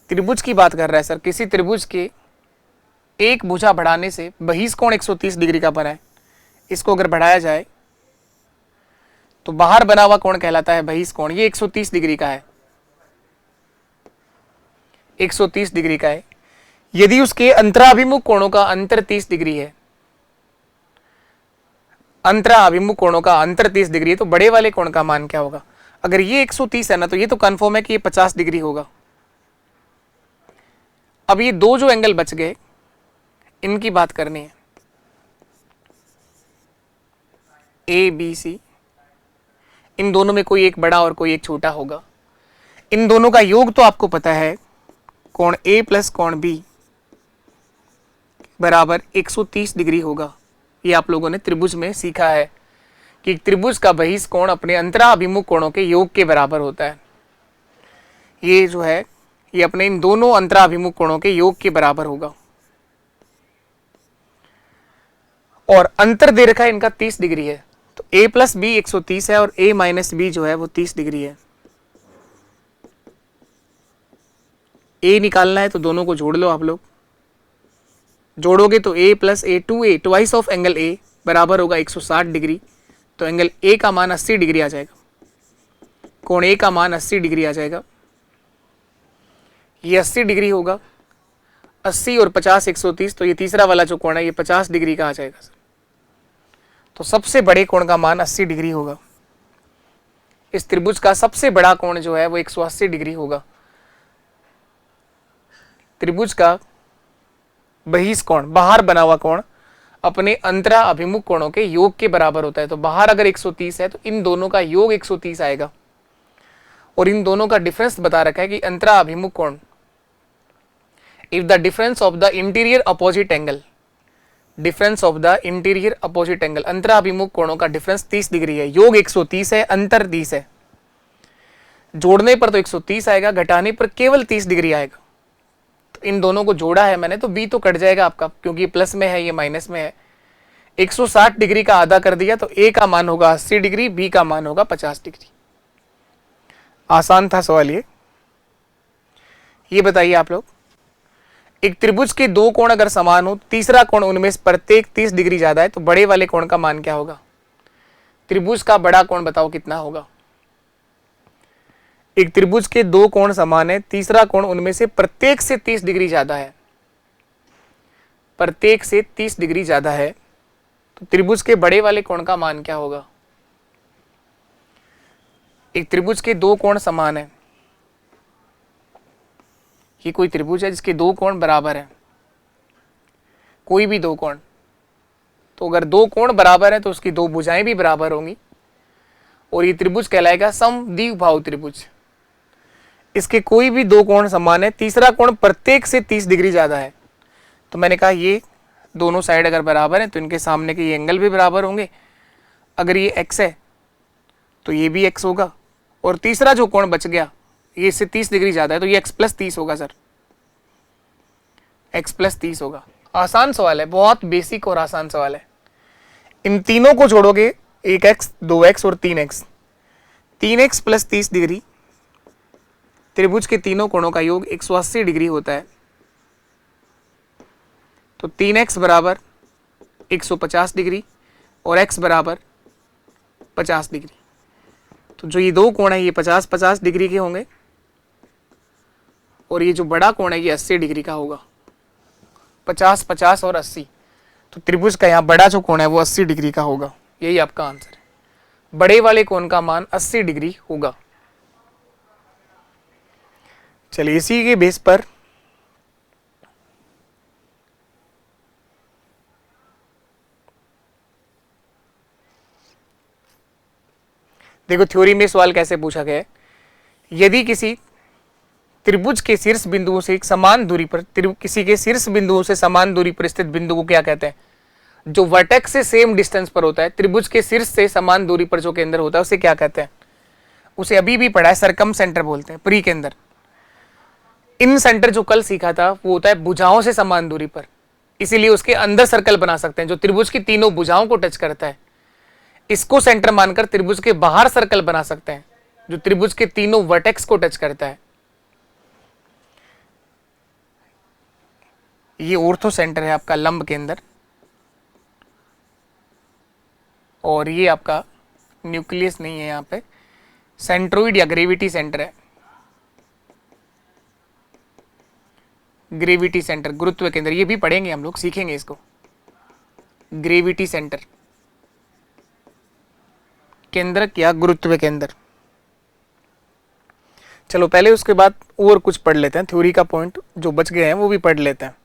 त्रिभुज की बात कर रहा है सर। किसी त्रिभुज के एक भुजा बढ़ाने से बहिष कोण 130 डिग्री का बना है। इसको अगर बढ़ाया जाए तो बाहर बना हुआ कोण कहलाता है बहिष कोण। ये 130 डिग्री का है, 130 डिग्री का है। यदि उसके अंतराभिमुख कोणों का अंतर 30 डिग्री है, अंतराभिमुख कोणों का अंतर 30 डिग्री है, तो बड़े वाले कोण का मान क्या होगा? अगर ये 130 है ना, तो ये तो कंफर्म है कि ये 50 डिग्री होगा। अब ये दो जो एंगल बच गए इनकी बात करनी है, ए बी सी। इन दोनों में कोई एक बड़ा और कोई एक छोटा होगा। इन दोनों का योग तो आपको पता है, कोण ए प्लस कोण बी बराबर 130 डिग्री होगा। ये आप लोगों ने त्रिभुज में सीखा है कि त्रिभुज का बहिष कोण अपने अंतराभिमुख कोणों के योग के बराबर होता है। ये जो है ये अपने इन दोनों अंतराभिमुख कोणों के योग के बराबर होगा। और अंतर दे रखा है इनका 30 डिग्री है, तो a प्लस बी 130 है और a माइनस बी जो है वो 30 डिग्री है। a निकालना है तो दोनों को जोड़ लो आप लोग। जोड़ोगे तो a plus A 2a twice of angle a बराबर होगा 160 डिग्री। तो एंगल a का मान 80 डिग्री आ जाएगा। कोण a का मान 80 डिग्री आ जाएगा। ये 80 डिग्री होगा। 80 और 50 130, तो ये तीसरा वाला जो कोण है ये 50 डिग्री का आ जाएगा सर। तो सबसे बड़े कोण का मान 80 डिग्री होगा। इस त्रिभुज का सबसे बड़ा कोण जो है वो 180 डिग्री होगा। त्रिभुज का बहिष कोण, बाहर बना हुआ कोण, अपने अंतरा अभिमुख कोणों के योग के बराबर होता है। तो बाहर अगर 130 है तो इन दोनों का योग 130 आएगा। और इन दोनों का डिफरेंस बता रखा है कि अंतरा अभिमुख कोण, if the difference of the interior opposite angle, difference of the interior opposite angle, अंतराभिमुख कोणों का डिफरेंस 30 डिग्री है। योग 130 है, अंतर 30 है। जोड़ने पर तो 130 आएगा, घटाने पर केवल 30 डिग्री आएगा। तो इन दोनों को जोड़ा है मैंने, तो बी तो कट जाएगा आपका, क्योंकि प्लस में है ये माइनस में है। 160 डिग्री का आधा कर दिया तो ए का मान होगा 80 डिग्री, बी का मान होगा 50 डिग्री। आसान था सवाल ये बताइए आप लोग, एक त्रिभुज के दो कोण अगर समान हो, तीसरा कोण उनमें से प्रत्येक 30 डिग्री ज्यादा है, तो बड़े वाले कोण का मान क्या होगा? त्रिभुज का बड़ा कोण बताओ कितना होगा? एक त्रिभुज के दो कोण समान है, तीसरा कोण उनमें से प्रत्येक से 30 डिग्री ज्यादा है, प्रत्येक से 30 डिग्री ज्यादा है, तो त्रिभुज के बड़े वाले कोण का मान क्या होगा? एक त्रिभुज के दो कोण समान है, ये कोई त्रिभुज है जिसके दो कोण बराबर हैं, कोई भी दो कोण, तो अगर दो कोण बराबर है तो उसकी दो भुजाएं भी बराबर होंगी और ये त्रिभुज कहलाएगा समद्विबाहु त्रिभुज। इसके कोई भी दो कोण समान है, तीसरा कोण प्रत्येक से 30 डिग्री ज्यादा है, तो मैंने कहा ये दोनों साइड अगर बराबर है तो इनके सामने के ये एंगल भी बराबर होंगे। अगर ये x है तो ये भी x होगा, और तीसरा जो कोण बच गया ये इससे 30 डिग्री ज्यादा है, तो ये x प्लस 30 होगा सर, x प्लस 30 होगा। आसान सवाल है, बहुत बेसिक और आसान सवाल है। इन तीनों को जोड़ोगे, 1x 2x और 3x, 3x प्लस 30 डिग्री, त्रिभुज के तीनों कोणों का योग 180 डिग्री होता है। तो 3x बराबर 150 डिग्री और x बराबर 50 डिग्री। तो जो ये दो कोण है ये 50-50 डिग्री के होंगे और ये जो बड़ा कोण है ये 80 डिग्री का होगा। 50-50 और 80, तो त्रिभुज का यहाँ बड़ा जो कोण है वो 80 डिग्री का होगा। यही आपका आंसर है। बड़े वाले कोण का मान 80 डिग्री होगा। चलिए इसी के बेस पर देखो थ्योरी में सवाल कैसे पूछा गया है। यदि किसी त्रिभुज के शीर्ष बिंदुओं से एक समान दूरी पर, किसी के शीर्ष बिंदुओं से समान दूरी पर स्थित बिंदु को क्या कहते हैं? जो वर्टेक्स से सेम डिस्टेंस पर होता है, त्रिभुज के शीर्ष से समान दूरी पर जो केंद्र होता है उसे क्या कहते हैं? उसे अभी भी पढ़ा है, सरकम सेंटर बोलते हैं, प्री केंद्र। इन सेंटर जो कल सीखा था वो होता है भुजाओं से समान दूरी पर, इसीलिए उसके अंदर सर्कल बना सकते हैं जो त्रिभुज की तीनों भुजाओं को टच करता है। इसको सेंटर मानकर त्रिभुज के बाहर सर्कल बना सकते हैं जो त्रिभुज के तीनों वर्टेक्स को टच करता है। ये ऑर्थो सेंटर है आपका, लंब केंद्र, और ये आपका न्यूक्लियस नहीं है, यहाँ पे सेंट्रोइड या ग्रेविटी सेंटर है। ग्रेविटी सेंटर, गुरुत्व केंद्र, ये भी पढ़ेंगे हम लोग, सीखेंगे इसको। ग्रेविटी सेंटर, केंद्रक या गुरुत्व केंद्र। चलो पहले उसके बाद और कुछ पढ़ लेते हैं, थ्योरी का पॉइंट जो बच गए हैं वो भी पढ़ लेते हैं।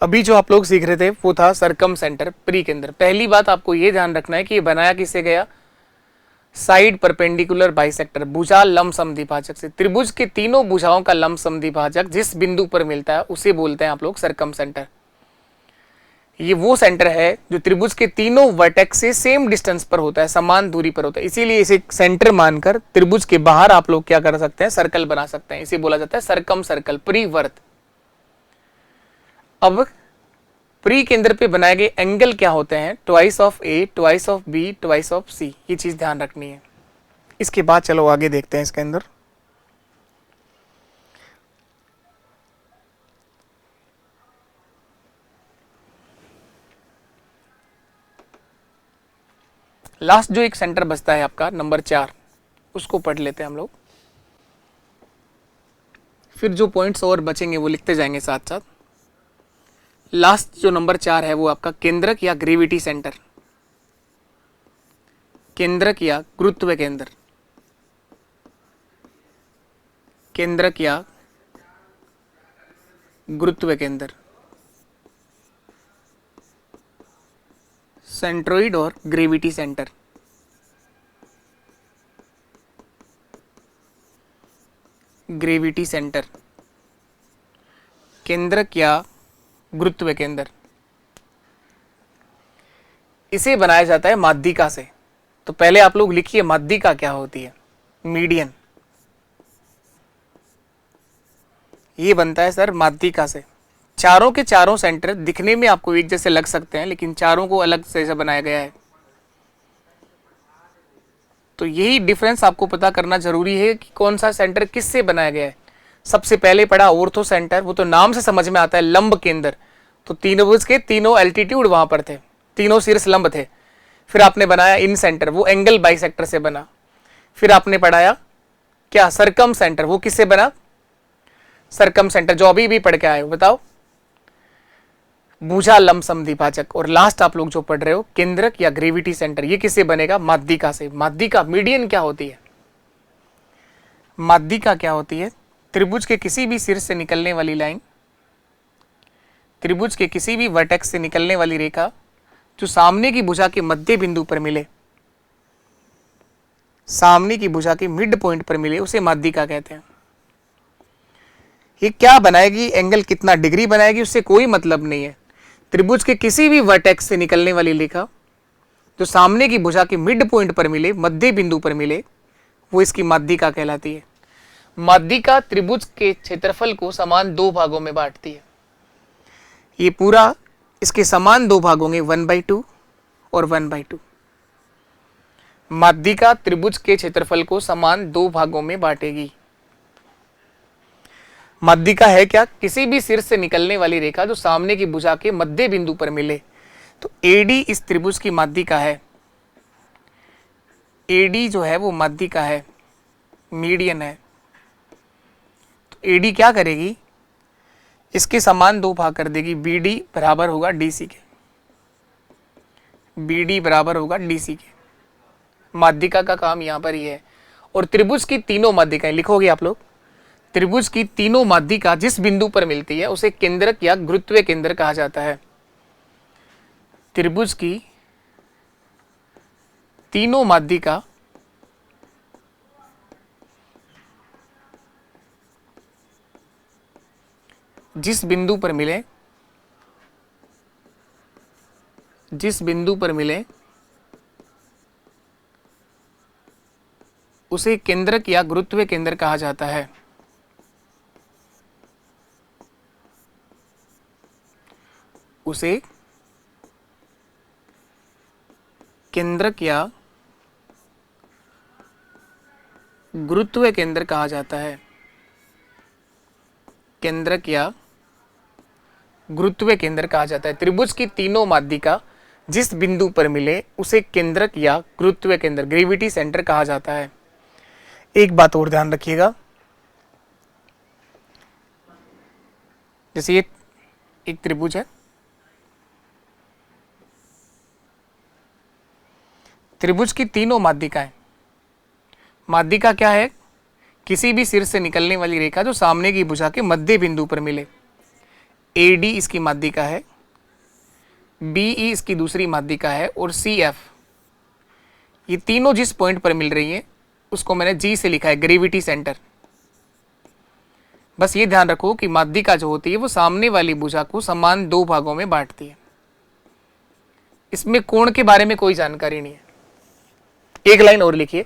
अभी जो आप लोग सीख रहे थे वो था सरकम सेंटर, प्री केंद्र। पहली बात आपको ये ध्यान रखना है कि ये बनाया किससे गया? साइड परपेंडिकुलर बाइसेक्टर, भुजा लंब समद्विभाजक से। त्रिभुज के तीनों भुजाओं का लंब समद्विभाजक जिस बिंदु पर मिलता है उसे बोलते हैं आप लोग सरकम सेंटर। ये वो सेंटर है जो त्रिभुज के तीनों वर्टेक्स से सेम डिस्टेंस पर होता है, समान दूरी पर होता है, इसीलिए इसे सेंटर मानकर त्रिभुज के बाहर आप लोग क्या कर सकते हैं? सर्कल बना सकते हैं। इसे बोला जाता है सरकम सर्कल, परिवर्त। अब प्री केंद्र पे बनाए गए एंगल क्या होते हैं? Twice of A, twice of B, twice of C. ये चीज ध्यान रखनी है। इसके बाद चलो आगे देखते हैं इसके अंदर। लास्ट जो एक सेंटर बचता है आपका नंबर 4, उसको पढ़ लेते हैं हम लोग, फिर जो पॉइंट्स और बचेंगे वो लिखते जाएंगे साथ साथ। लास्ट जो नंबर 4 है वो आपका केंद्रक या ग्रेविटी सेंटर, केंद्रक या गुरुत्व केंद्र, केंद्रक या गुरुत्व केंद्र, सेंट्रोइड और ग्रेविटी सेंटर। ग्रेविटी सेंटर, केंद्रक या गुरुत्व केंद्र। इसे बनाया जाता है माध्यिका से। तो पहले आप लोग लिखिए माध्यिका क्या होती है? मीडियन। ये बनता है सर माध्यिका से। चारों के चारों सेंटर दिखने में आपको एक जैसे लग सकते हैं, लेकिन चारों को अलग से बनाया गया है। तो यही डिफरेंस आपको पता करना जरूरी है कि कौन सा सेंटर किससे बनाया गया है। सबसे पहले पढ़ा ऑर्थो सेंटर, वो तो नाम से समझ में आता है, लंब केंद्र। तो तीनों भुज के तीनों एल्टीट्यूड वहां पर थे, तीनों शीर्ष लंब थे। फिर आपने बनाया इन सेंटर, वो एंगल बाइसेक्टर से बना। फिर आपने पढ़ाया क्या? सरकम सेंटर, वो किससे बना? सरकम सेंटर जो अभी भी पढ़ के आए हो, बताओ। भुजा लंब समद्विभाजक। और लास्ट आप लोग जो पढ़ रहे हो केंद्रक या ग्रेविटी सेंटर, ये किससे बनेगा? माध्यिका से। माध्यिका, मीडियन क्या होती है? माध्यिका क्या होती है? त्रिभुज के किसी भी शीर्ष से निकलने वाली लाइन, त्रिभुज के किसी भी वर्टेक्स से निकलने वाली रेखा जो सामने की भुजा के मध्य बिंदु पर मिले, सामने की भुजा के मिड पॉइंट पर मिले, उसे माध्यिका कहते हैं। ये क्या बनाएगी? एंगल कितना डिग्री बनाएगी उससे कोई मतलब नहीं है। त्रिभुज के किसी भी वर्टेक्स से निकलने वाली रेखा जो सामने की भुजा के मिड पॉइंट पर मिले, मध्य बिंदु पर मिले, वो इसकी माध्यिका कहलाती है। माध्यिका त्रिभुज के क्षेत्रफल को समान दो भागों में बांटती है। ये पूरा इसके समान दो भाग होंगे, 1/2 और 1/2। माध्यिका त्रिभुज के क्षेत्रफल को समान दो भागों में बांटेगी। माध्यिका है क्या? किसी भी शीर्ष से निकलने वाली रेखा जो सामने की भुजा के मध्य बिंदु पर मिले। तो एडी इस त्रिभुज की माध्यिका है। एडी जो है वो माध्यिका है, मीडियन है। तो एडी क्या करेगी? इसके समान दो भाग कर देगी। बीडी बराबर होगा डीसी के, बीडी बराबर होगा डीसी के। माध्यिका का काम यहां पर ही है। और त्रिभुज की तीनों माध्यिकाएं लिखोगे आप लोग। त्रिभुज की तीनों माध्यिका जिस बिंदु पर मिलती है उसे केंद्रक या गुरुत्व केंद्र कहा जाता है। त्रिभुज की तीनों माध्यिका जिस बिंदु पर मिले, उसे केंद्रक या गुरुत्व केंद्र कहा जाता है। उसे केंद्रक या गुरुत्व केंद्र कहा जाता है। केंद्रक या गुरुत्व केंद्र कहा जाता है। त्रिभुज की तीनों माध्यिका जिस बिंदु पर मिले उसे केंद्रक या गुरुत्व केंद्र, ग्रेविटी सेंटर कहा जाता है। एक बात और ध्यान रखिएगा, जैसे ये एक त्रिभुज है, त्रिभुज की तीनों माध्यिकाएं, माध्यिका क्या है? किसी भी सिर से निकलने वाली रेखा जो सामने की भुजा के मध्य बिंदु पर मिले। AD इसकी माध्यिका है, BE इसकी दूसरी माध्यिका है, और CF, ये तीनों जिस पॉइंट पर मिल रही हैं उसको मैंने G से लिखा है, ग्रेविटी सेंटर। बस ये ध्यान रखो कि माध्यिका जो होती है वो सामने वाली भुजा को समान दो भागों में बांटती है। इसमें कोण के बारे में कोई जानकारी नहीं है। एक लाइन और लिखिए,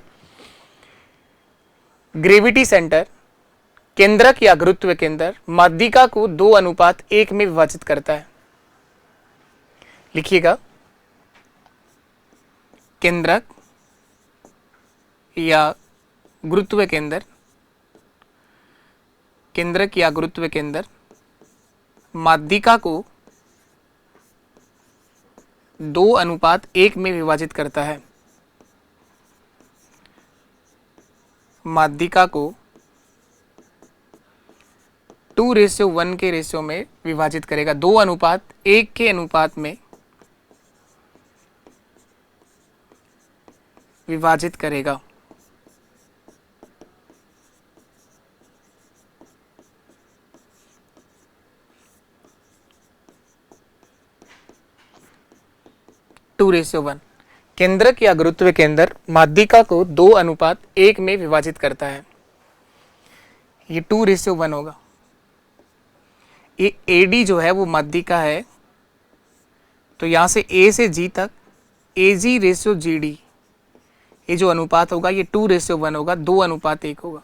ग्रेविटी सेंटर, केंद्रक या गुरुत्व केंद्र माध्यिका को 2:1 में विभाजित करता है। लिखिएगा, केंद्रक या गुरुत्व केंद्र, केंद्रक या गुरुत्व केंद्र माध्यिका को 2:1 में विभाजित करता है। माध्यिका को 2:1 के रेशियो में विभाजित करेगा, 2:1 के अनुपात में विभाजित करेगा। टू रेशियो वन, केंद्रक या गुरुत्व केंद्र माध्यिका को 2:1 में विभाजित करता है। ये 2:1 होगा। ये AD जो है वो माध्यिका है, तो यहां से A से G तक AG/GD, ये जो अनुपात होगा ये 2:1 होगा, 2:1 होगा,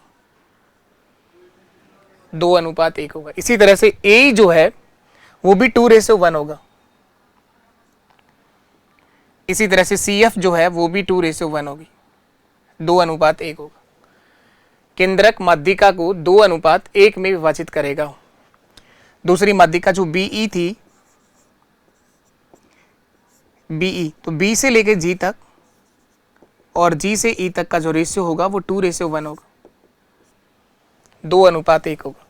2:1 होगा। इसी तरह से A जो है वो भी 2:1 होगा। इसी तरह से CF जो है वो भी 2:1 होगी, 2:1 होगा। केंद्रक माध्यिका को 2:1 में विभाजित करेगा। दूसरी माध्यिका जो BE थी, BE, तो B से लेके G तक और G से E तक का जो रेशियो होगा वो 2:1 होगा, 2:1 होगा।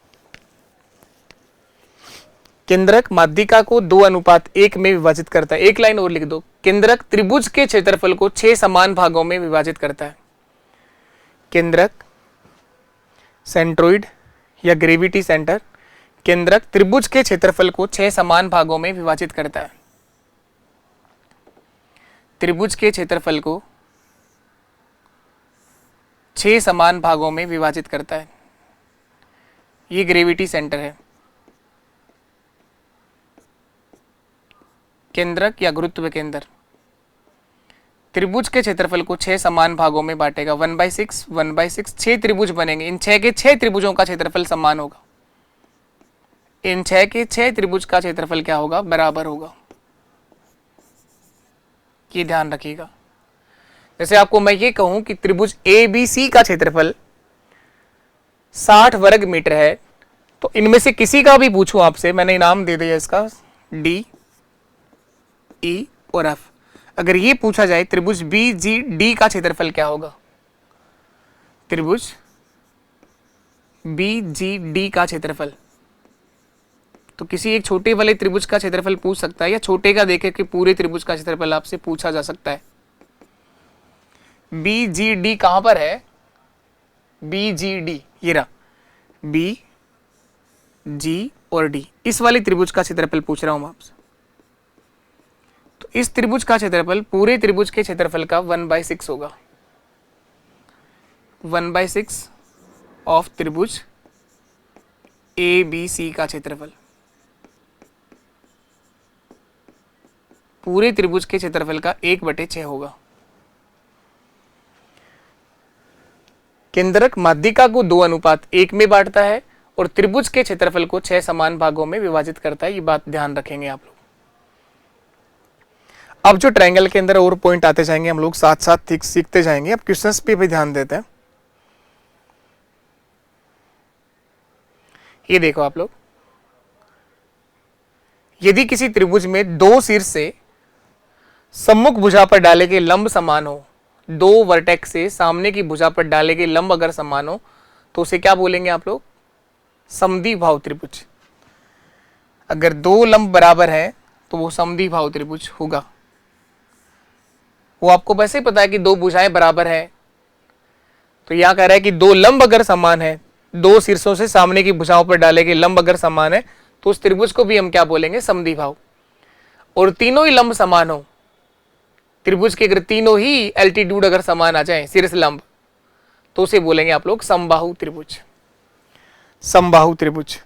केंद्रक माध्यिका को 2:1 में विभाजित करता है। एक लाइन और लिख दो, केंद्रक त्रिभुज के क्षेत्रफल को 6 समान भागों में विभाजित करता है। केंद्रक, सेंट्रोइड या ग्रेविटी सेंटर, केंद्रक त्रिभुज के क्षेत्रफल को 6 समान भागों में विभाजित करता है। त्रिभुज के क्षेत्रफल को 6 समान भागों में विभाजित करता है। ये ग्रेविटी सेंटर है। केंद्रक या गुरुत्व केंद्र त्रिभुज के क्षेत्रफल को 6 समान भागों में बांटेगा, 1/6, 1/6, 6 त्रिभुज बनेंगे। इन 6 के 6 त्रिभुजों का क्षेत्रफल समान होगा। इन 6 के 6 त्रिभुज का क्षेत्रफल क्या होगा? बराबर होगा। ये ध्यान रखिएगा। जैसे आपको मैं ये कहूं कि त्रिभुज ABC का क्षेत्रफल 60 वर्ग मीटर है, तो इनमें से किसी का भी पूछूं आपसे, मैंने इनाम दे दिया इसका D, E और F। अगर ये पूछा जाए त्रिभुज BGD का क्षेत्रफल क्या होगा, त्रिभुज BGD का क्षेत्रफल, तो किसी एक छोटे वाले त्रिभुज का क्षेत्रफल पूछ सकता है, या छोटे का देखे कि पूरे त्रिभुज का क्षेत्रफल आपसे पूछा जा सकता है। BGD कहां पर है? BGD ये रहा, B, G और D, इस वाले त्रिभुज का क्षेत्रफल पूछ रहा हूं मैं आपसे। तो इस त्रिभुज का क्षेत्रफल पूरे त्रिभुज के क्षेत्रफल का 1/6 होगा। 1/6 ऑफ त्रिभुज ABC का क्षेत्रफल। पूरे त्रिभुज के क्षेत्रफल का 1/6 होगा। केंद्रक माध्यिका को 2:1 में बांटता है और त्रिभुज के क्षेत्रफल को 6 समान भागों में विभाजित करता है। ये बात ध्यान रखेंगे आप लोग। अब जो ट्रायंगल के अंदर और पॉइंट आते जाएंगे, हम लोग साथ साथ सीखते जाएंगे। अब क्वेश्चंस पे भी ध्यान देते हैं। ये देखो आप लोग, यदि किसी त्रिभुज में दो शीर्ष से सम्मुख भुजा पर डाले गए लंब समान हो, दो वर्टेक्स से सामने की भुजा पर डाले गए लंब अगर समान हो तो उसे क्या बोलेंगे आप लोग? समद्विबाहु त्रिभुज। अगर दो लंब बराबर है तो वो समद्विबाहु त्रिभुज होगा। वो आपको वैसे ही पता है कि दो भुजाएं बराबर है, तो यहां कह रहा है कि दो लंब अगर समान है, दो शीर्षों से सामने की भुजाओं पर डाले गए लंब अगर समान है तो उस त्रिभुज को भी हम क्या बोलेंगे? समद्विबाहु। और तीनों ही लंब समान हो, त्रिभुज के अगर तीनों ही एल्टीट्यूड अगर समान आ जाए, शीर्ष लंब, तो उसे बोलेंगे आप लोग समबाहु त्रिभुज। समबाहु त्रिभुज।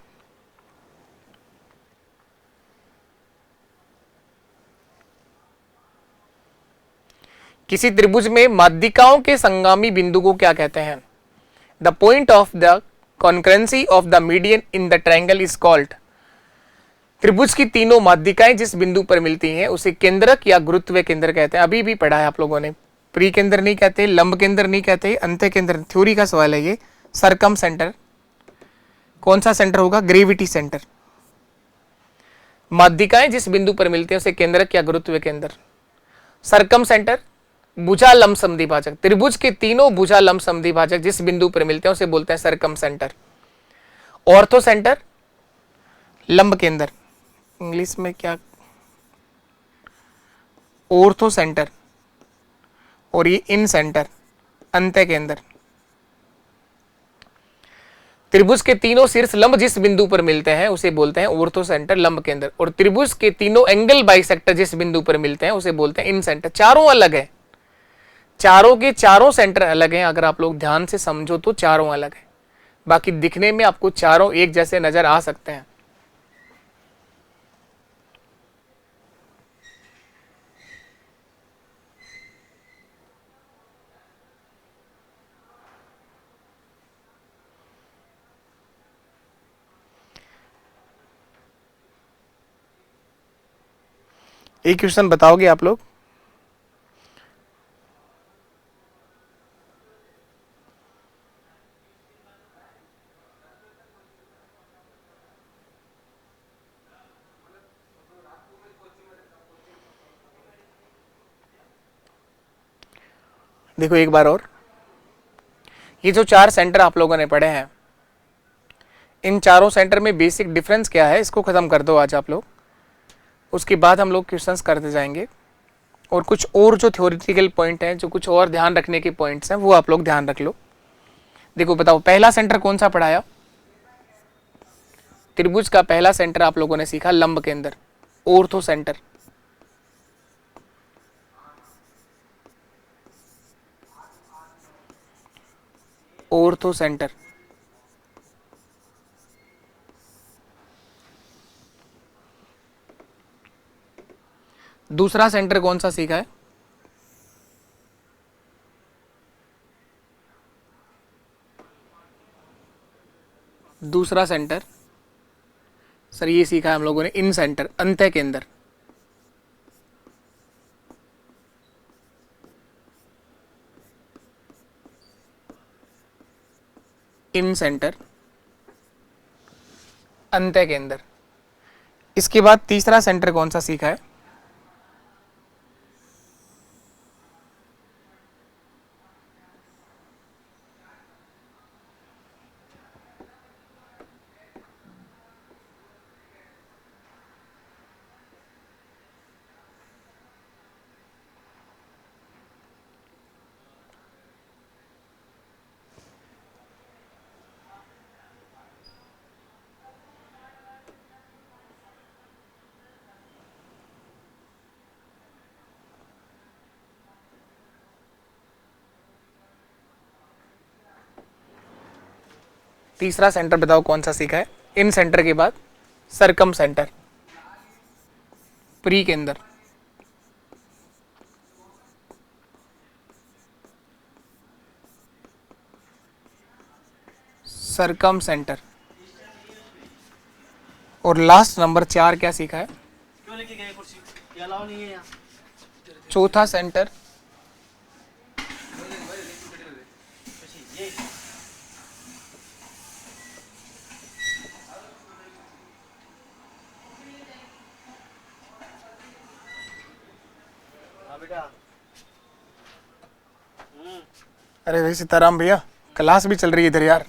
किसी त्रिभुज में माध्यिकाओं के संगामी बिंदु को क्या कहते हैं? The point of the concurrency of the median in the triangle is called. त्रिभुज की तीनों माध्यिकाएं जिस बिंदु पर मिलती हैं उसे केंद्रक या गुरुत्व केंद्र कहते हैं। अभी भी पढ़ा है आप लोगों ने। प्री केंद्र नहीं कहते, लंब केंद्र नहीं कहते, अंत्य केंद्र। थ्योरी का सवाल है ये। सरकम सेंटर। कौन सा सेंटर होगा? Gravity centre. माध्यिकाएं जिस बिंदु पर मिलती हैं उसे केंद्रक या गुरुत्व केंद्र। सरकम सेंटर, भुजा लंब समद्विभाजक। त्रिभुज के तीनों भुजा लंब समद्विभाजक जिस बिंदु पर मिलते हैं उसे बोलते हैं सरकम सेंटर। ऑर्थो सेंटर, लंब केंद्र। इंग्लिश में क्या? Ortho centre. और ये इन सेंटर, अंत्य केंद्र। त्रिभुज के तीनों शीर्ष लंब जिस बिंदु पर मिलते हैं उसे बोलते हैं ऑर्थो सेंटर, लंब केंद्र। और त्रिभुज के तीनों एंगल बाइसेक्टर जिस बिंदु पर मिलते हैं उसे बोलते हैं इन सेंटर। चारों अलग है, चारों के चारों सेंटर अलग हैं। अगर आप लोग ध्यान से समझो तो चारों अलग है, बाकी दिखने में आपको चारों एक जैसे नजर आ सकते हैं। एक क्वेश्चन बताओगे आप लोग? देखो एक बार और, ये जो चार सेंटर आप लोगों ने पढ़े हैं, इन चारों सेंटर में बेसिक डिफरेंस क्या है, इसको खत्म कर दो आज आप लोग। उसके बाद हम लोग क्वेश्चंस करते जाएंगे और कुछ और जो थ्योरेटिकल पॉइंट हैं, जो कुछ और ध्यान रखने के पॉइंट्स हैं, वो आप लोग ध्यान रख लो। देखो बताओ, पहला सेंटर कौन सा पढ़ाया? त्रिभुज का पहला सेंटर आप लोगों ने सीखा लंब केंद्र, ऑर्थो सेंटर। Ortho centre. दूसरा सेंटर कौन सा सीखा है? दूसरा सेंटर सर ये सीखा है हम लोगों ने इन सेंटर, अंत्य केंद्र। इन सेंटर, अंत्य केंद्र। इसके बाद तीसरा सेंटर कौन सा सीखा है? तीसरा सेंटर बताओ कौन सा सीखा है? इन सेंटर के बाद सरकम सेंटर, प्री केंद्र। सरकम सेंटर। और लास्ट नंबर 4 क्या सीखा है? क्यों लेके गए कुर्सी? ये अलाउ नहीं है यहाँ। चौथा सेंटर ये हाँ बेटा। अरे भाई सीताराम भैया, क्लास भी चल रही है इधर यार।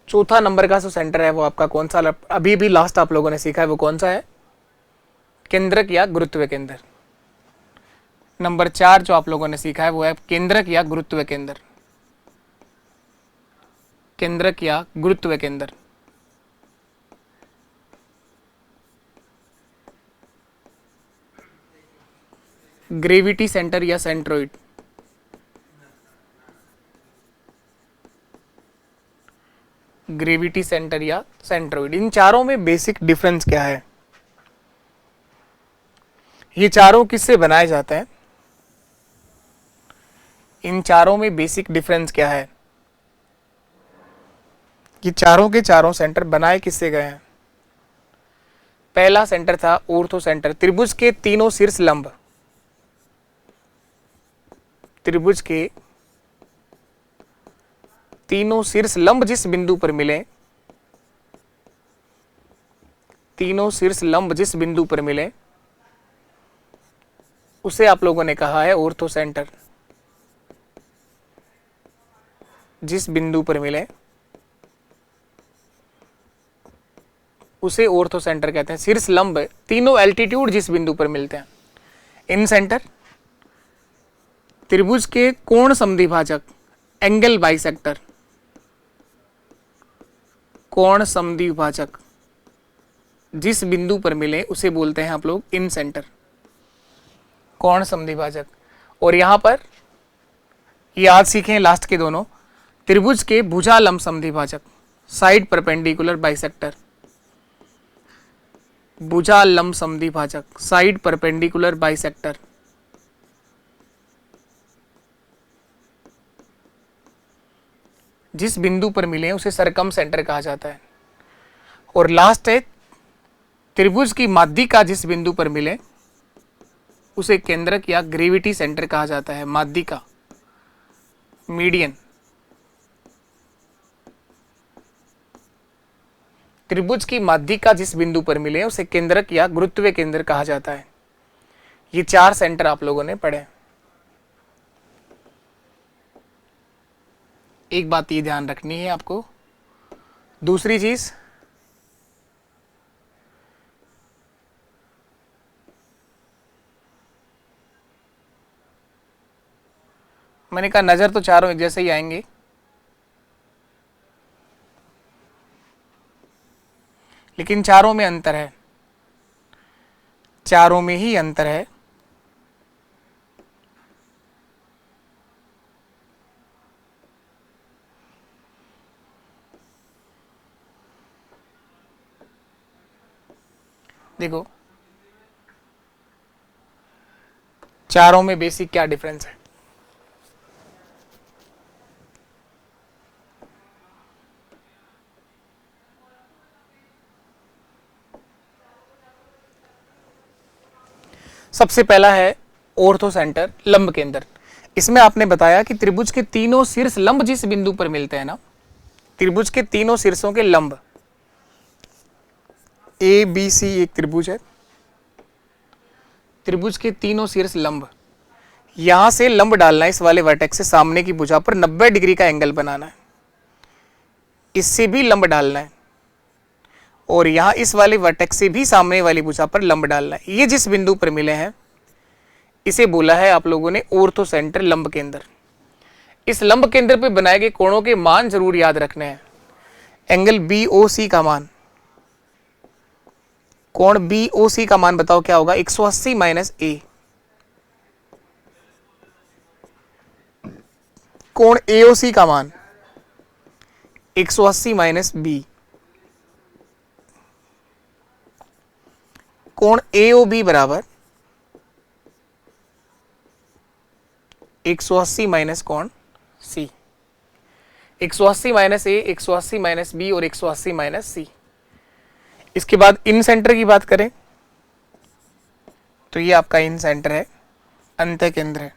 चौथा नंबर का जो सेंटर है वो आपका कौन सा? अभी भी लास्ट आप लोगों ने सीखा है वो कौन सा है? केंद्रक या गुरुत्व केंद्र। नंबर 4 जो आप लोगों ने सीखा है वो है केंद्रक या गुरुत्व केंद्र। केंद्रक या गुरुत्व केंद्र। ग्रेविटी सेंटर या सेंट्रोइड। ग्रेविटी सेंटर या सेंट्रोइड। इन चारों में बेसिक डिफरेंस क्या है? ये चारों किससे बनाए जाते हैं? इन चारों में बेसिक डिफरेंस क्या है? ये चारों के चारों सेंटर बनाए किससे गए हैं? पहला सेंटर था ऑर्थो सेंटर। त्रिभुज के तीनों शीर्ष लंब, त्रिभुज के तीनों शीर्ष लंब जिस बिंदु पर मिले, तीनों शीर्ष लंब जिस बिंदु पर मिले उसे आप लोगों ने कहा है ऑर्थो सेंटर। जिस बिंदु पर मिले उसे ऑर्थो सेंटर कहते हैं। शीर्ष लंब तीनों एल्टीट्यूड जिस बिंदु पर मिलते हैं, इन सेंटर। त्रिभुज के कोण समद्विभाजक, एंगल बाइसेक्टर, कोण समद्विभाजक जिस बिंदु पर मिले उसे बोलते हैं आप लोग इन सेंटर, कोण समद्विभाजक। और यहां पर ये आज सीखे लास्ट के दोनों, त्रिभुज के भुजालंब समद्विभाजक, साइड परपेंडिकुलर बाइसेक्टर, भुजालंब समद्विभाजक, साइड परपेंडिकुलर बाइसेक्टर। जिस बिंदु पर मिले उसे सरकम सेंटर कहा जाता है। और लास्ट है त्रिभुज की माध्यिका जिस बिंदु पर मिले उसे केंद्रक या ग्रेविटी सेंटर कहा जाता है। माध्यिका, मीडियन। त्रिभुज की माध्यिका जिस बिंदु पर मिले उसे केंद्रक या गुरुत्व केंद्र कहा जाता है। ये 4 सेंटर आप लोगों ने पढ़े। एक बात ये ध्यान रखनी है आपको। दूसरी चीज, मैंने कहा नजर तो चारों एक जैसे ही आएंगे, लेकिन चारों में अंतर है, चारों में ही अंतर है। देखो चारों में बेसिक क्या डिफरेंस है? सबसे पहला है ऑर्थो सेंटर, लंब केंद्र। इसमें आपने बताया कि त्रिभुज के तीनों शीर्ष लंब जिस बिंदु पर मिलते हैं ना, त्रिभुज के तीनों शीर्षों के लंब, ए बी सी एक त्रिभुज है, त्रिभुज के तीनों शीर्ष लंब, यहां से लंब डालना है इस वाले वर्टेक्स से सामने की भुजा पर 90 डिग्री का एंगल बनाना है, इससे भी लंब डालना है, और यहां इस वाले वर्टेक्स से भी सामने वाली भुजा पर लंब डालना है। ये जिस बिंदु पर मिले हैं इसे बोला है आप लोगों ने ऑर्थो सेंटर, लंब केंद्र। इस लंब केंद्र पर बनाए गए कोणों के मान जरूर याद रखने हैं। एंगल BOC का मान, कोण BOC का मान बताओ क्या होगा? 180 माइनस A। कोण AOC का मान 180 माइनस B। कोण AOB बराबर 180 माइनस कोण C। 180 minus A, 180 minus B और 180 माइनस C। इसके बाद इन सेंटर की बात करें तो ये आपका इन सेंटर है, अंत केंद्र है।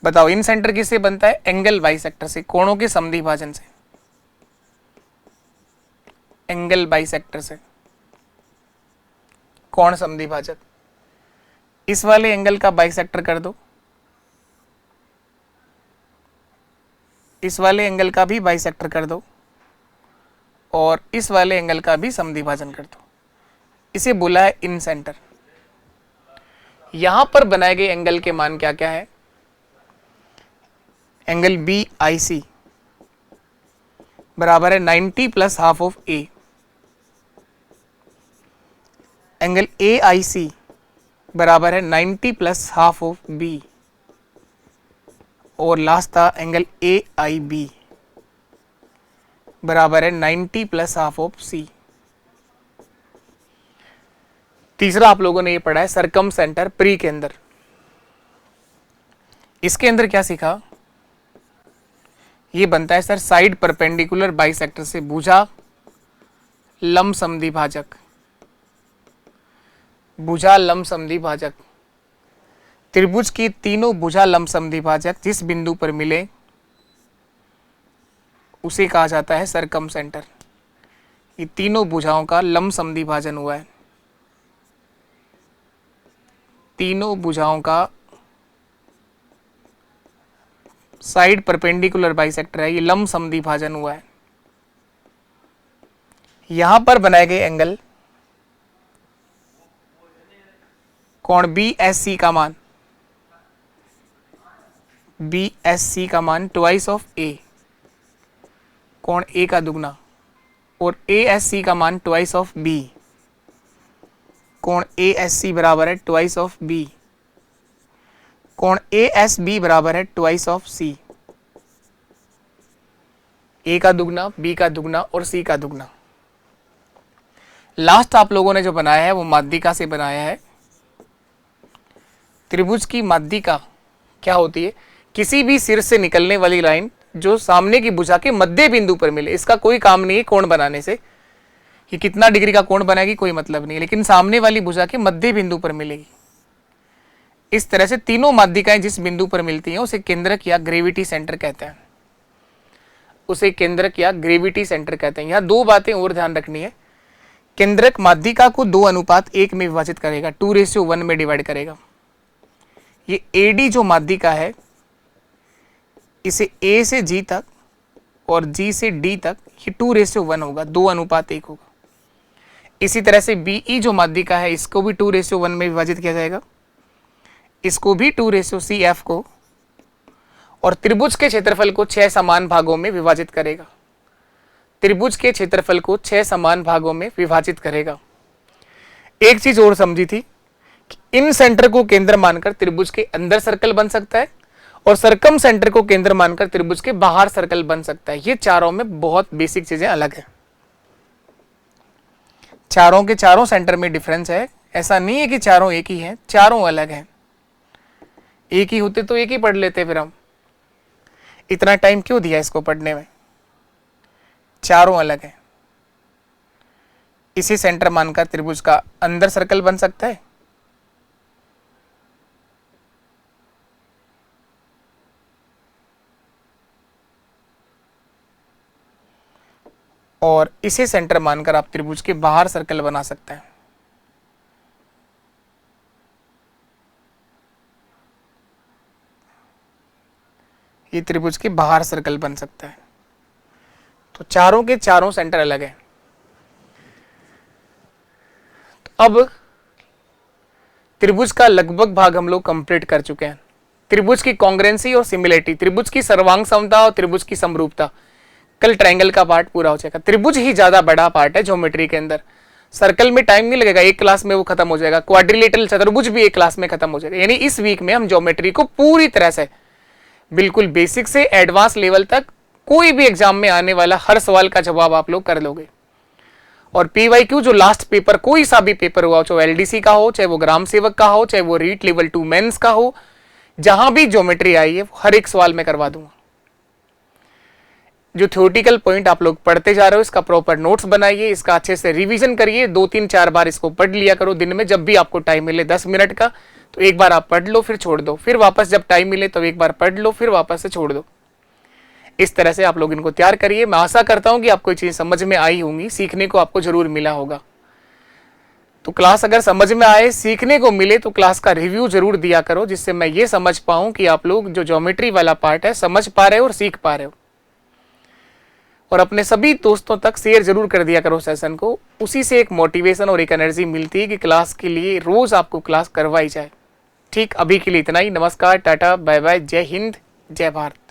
बताओ इन सेंटर किससे बनता है? एंगल बाइसेक्टर से, कोणों के समद्विभाजन से, एंगल बाइसेक्टर से, कोण समद्विभाजक। इस वाले एंगल का बाइसेक्टर कर दो, इस वाले एंगल का भी बाइसेक्टर कर दो और इस वाले एंगल का भी समद्विभाजन कर दो। इसे बोला है इन सेंटर। यहां पर बनाए गए एंगल के मान क्या क्या है? एंगल BIC बराबर है 90 plus half of A। Angle AIC बराबर है 90 प्लस हाफ ऑफ B। और लास्ट था एंगल AIB बराबर है 90 प्लस हाफ ऑफ C। तीसरा आप लोगों ने ये पढ़ा है सरकम सेंटर, प्री के अंदर। इसके अंदर क्या सीखा? ये बनता है सर साइड परपेंडिकुलर बाइसेक्टर से भुजा लंब समद्विभाजक, भुजा लंब समद्विभाजक। त्रिभुज की तीनों भुजा लंब समद्विभाजक जिस बिंदु पर मिले उसे कहा जाता है सरकम सेंटर। ये तीनों भुजाओं का लंब समद्विभाजन हुआ है, तीनों भुजाओं का साइड परपेंडिकुलर बाइसेक्टर है, ये लंब समद्विभाजन हुआ है। यहां पर बनाए गए एंगल कोण BSC का मान, BSC का मान ट्वाइस ऑफ A, कोण A का दुगना, और ASC का मान ट्वाइस ऑफ B, कोण ASC बराबर है ट्वाइस ऑफ B, कोण ASB बराबर है ट्वाइस ऑफ C। A का दुगना, B का दुगना और C का दुगना। लास्ट आप लोगों ने जो बनाया है वो माध्यिका से बनाया है। त्रिभुज की माध्यिका क्या होती है? किसी भी सिर से निकलने वाली लाइन जो सामने की भुजा के मध्य बिंदु पर मिले। इसका कोई काम नहीं है कोण बनाने से, कि कितना डिग्री का कोण बनाएगी कोई मतलब नहीं है, लेकिन सामने वाली भुजा के मध्य बिंदु पर मिलेगी। इस तरह से तीनों माध्यिकाएं जिस बिंदु पर मिलती हैं उसे केंद्रक या ग्रेविटी सेंटर कहते हैं, उसे केंद्रक या ग्रेविटी सेंटर कहते हैं। यहाँ दो बातें और ध्यान रखनी है। केंद्रक माध्यिका को 2:1 में विभाजित करेगा, 2:1 में डिवाइड करेगा। ये AD जो माध्यिका है इसे A से G तक और G से D तक ये 2:1 होगा, 2:1 होगा। इसी तरह से BE जो माध्यिका है इसको भी 2:1 में विभाजित किया जाएगा, इसको भी 2:CF को, और त्रिभुज के क्षेत्रफल को 6 समान भागों में विभाजित करेगा। त्रिभुज के क्षेत्रफल को 6 समान भागों में विभाजित करेगा। एक चीज और समझी थी कि इन सेंटर को केंद्र मानकर त्रिभुज के अंदर सर्कल बन सकता है और सरकम सेंटर को केंद्र मानकर त्रिभुज के बाहर सर्कल बन सकता है। ये चारों में बहुत बेसिक चीजें अलग है, चारों के चारों सेंटर में डिफरेंस है। ऐसा नहीं है कि चारों एक ही हैं, चारों अलग हैं। एक ही होते तो एक ही पढ़ लेते, फिर हम इतना टाइम क्यों दिया इसको पढ़ने में? चारों अलग हैं। इसी सेंटर मानकर त्रिभुज का अंदर सर्कल बन सकता है और इसे सेंटर मानकर आप त्रिभुज के बाहर सर्कल बना सकते हैं। ये त्रिभुज के बाहर सर्कल बन सकता है। तो चारों के चारों सेंटर अलग हैं। तो अब त्रिभुज का लगभग भाग हम लोग कंप्लीट कर चुके हैं। त्रिभुज की कॉन्ग्रेंसी और सिमिलरिटी, त्रिभुज की सर्वांग समता और त्रिभुज की समरूपता, कल ट्रायंगल का पार्ट पूरा हो जाएगा। त्रिभुज ही ज्यादा बड़ा पार्ट है ज्योमेट्री के अंदर। सर्कल में टाइम नहीं लगेगा, एक क्लास में वो खत्म हो जाएगा। क्वाड्रिलेटरल चतुर्भुज भी एक क्लास में खत्म हो जाएगा। यानी इस वीक में हम ज्योमेट्री को पूरी तरह से बिल्कुल बेसिक से एडवांस लेवल तक कोई भी एग्जाम में आने वाला हर सवाल का जवाब आप लोग कर लोगे। और PYQ जो लास्ट पेपर, कोई सा भी पेपर हुआ, चाहे LDC का हो, चाहे वो ग्राम सेवक का हो, चाहे वो रीट लेवल 2 मेंस का हो, जहां भी ज्योमेट्री आई है हर एक सवाल में करवा दूंगा। जो थ्योरेटिकल पॉइंट आप लोग पढ़ते जा रहे हो, इसका प्रॉपर नोट्स बनाइए, इसका अच्छे से रिवीजन करिए, 2-3-4 बार इसको पढ़ लिया करो दिन में। जब भी आपको टाइम मिले 10 मिनट का, तो एक बार आप पढ़ लो, फिर छोड़ दो, फिर वापस जब टाइम मिले तो एक बार पढ़ लो, फिर वापस से छोड़ दो। इस तरह से आप लोग इनको तैयार करिए। मैं आशा करता हूं कि आपको ये चीज समझ में आई होंगी, सीखने को आपको जरूर मिला होगा। तो क्लास अगर समझ में आए, सीखने को मिले, तो क्लास का रिव्यू जरूर दिया करो, जिससे मैं ये समझ पाऊं कि आप लोग जो ज्योमेट्री वाला पार्ट है समझ पा रहे हो और सीख पा रहे हो। और अपने सभी दोस्तों तक शेयर जरूर कर दिया करो सेशन को। उसी से एक मोटिवेशन और एक एनर्जी मिलती है कि क्लास के लिए रोज आपको क्लास करवाई जाए। ठीक, अभी के लिए इतना ही। नमस्कार, टाटा, बाय बाय, जय हिंद, जय भारत।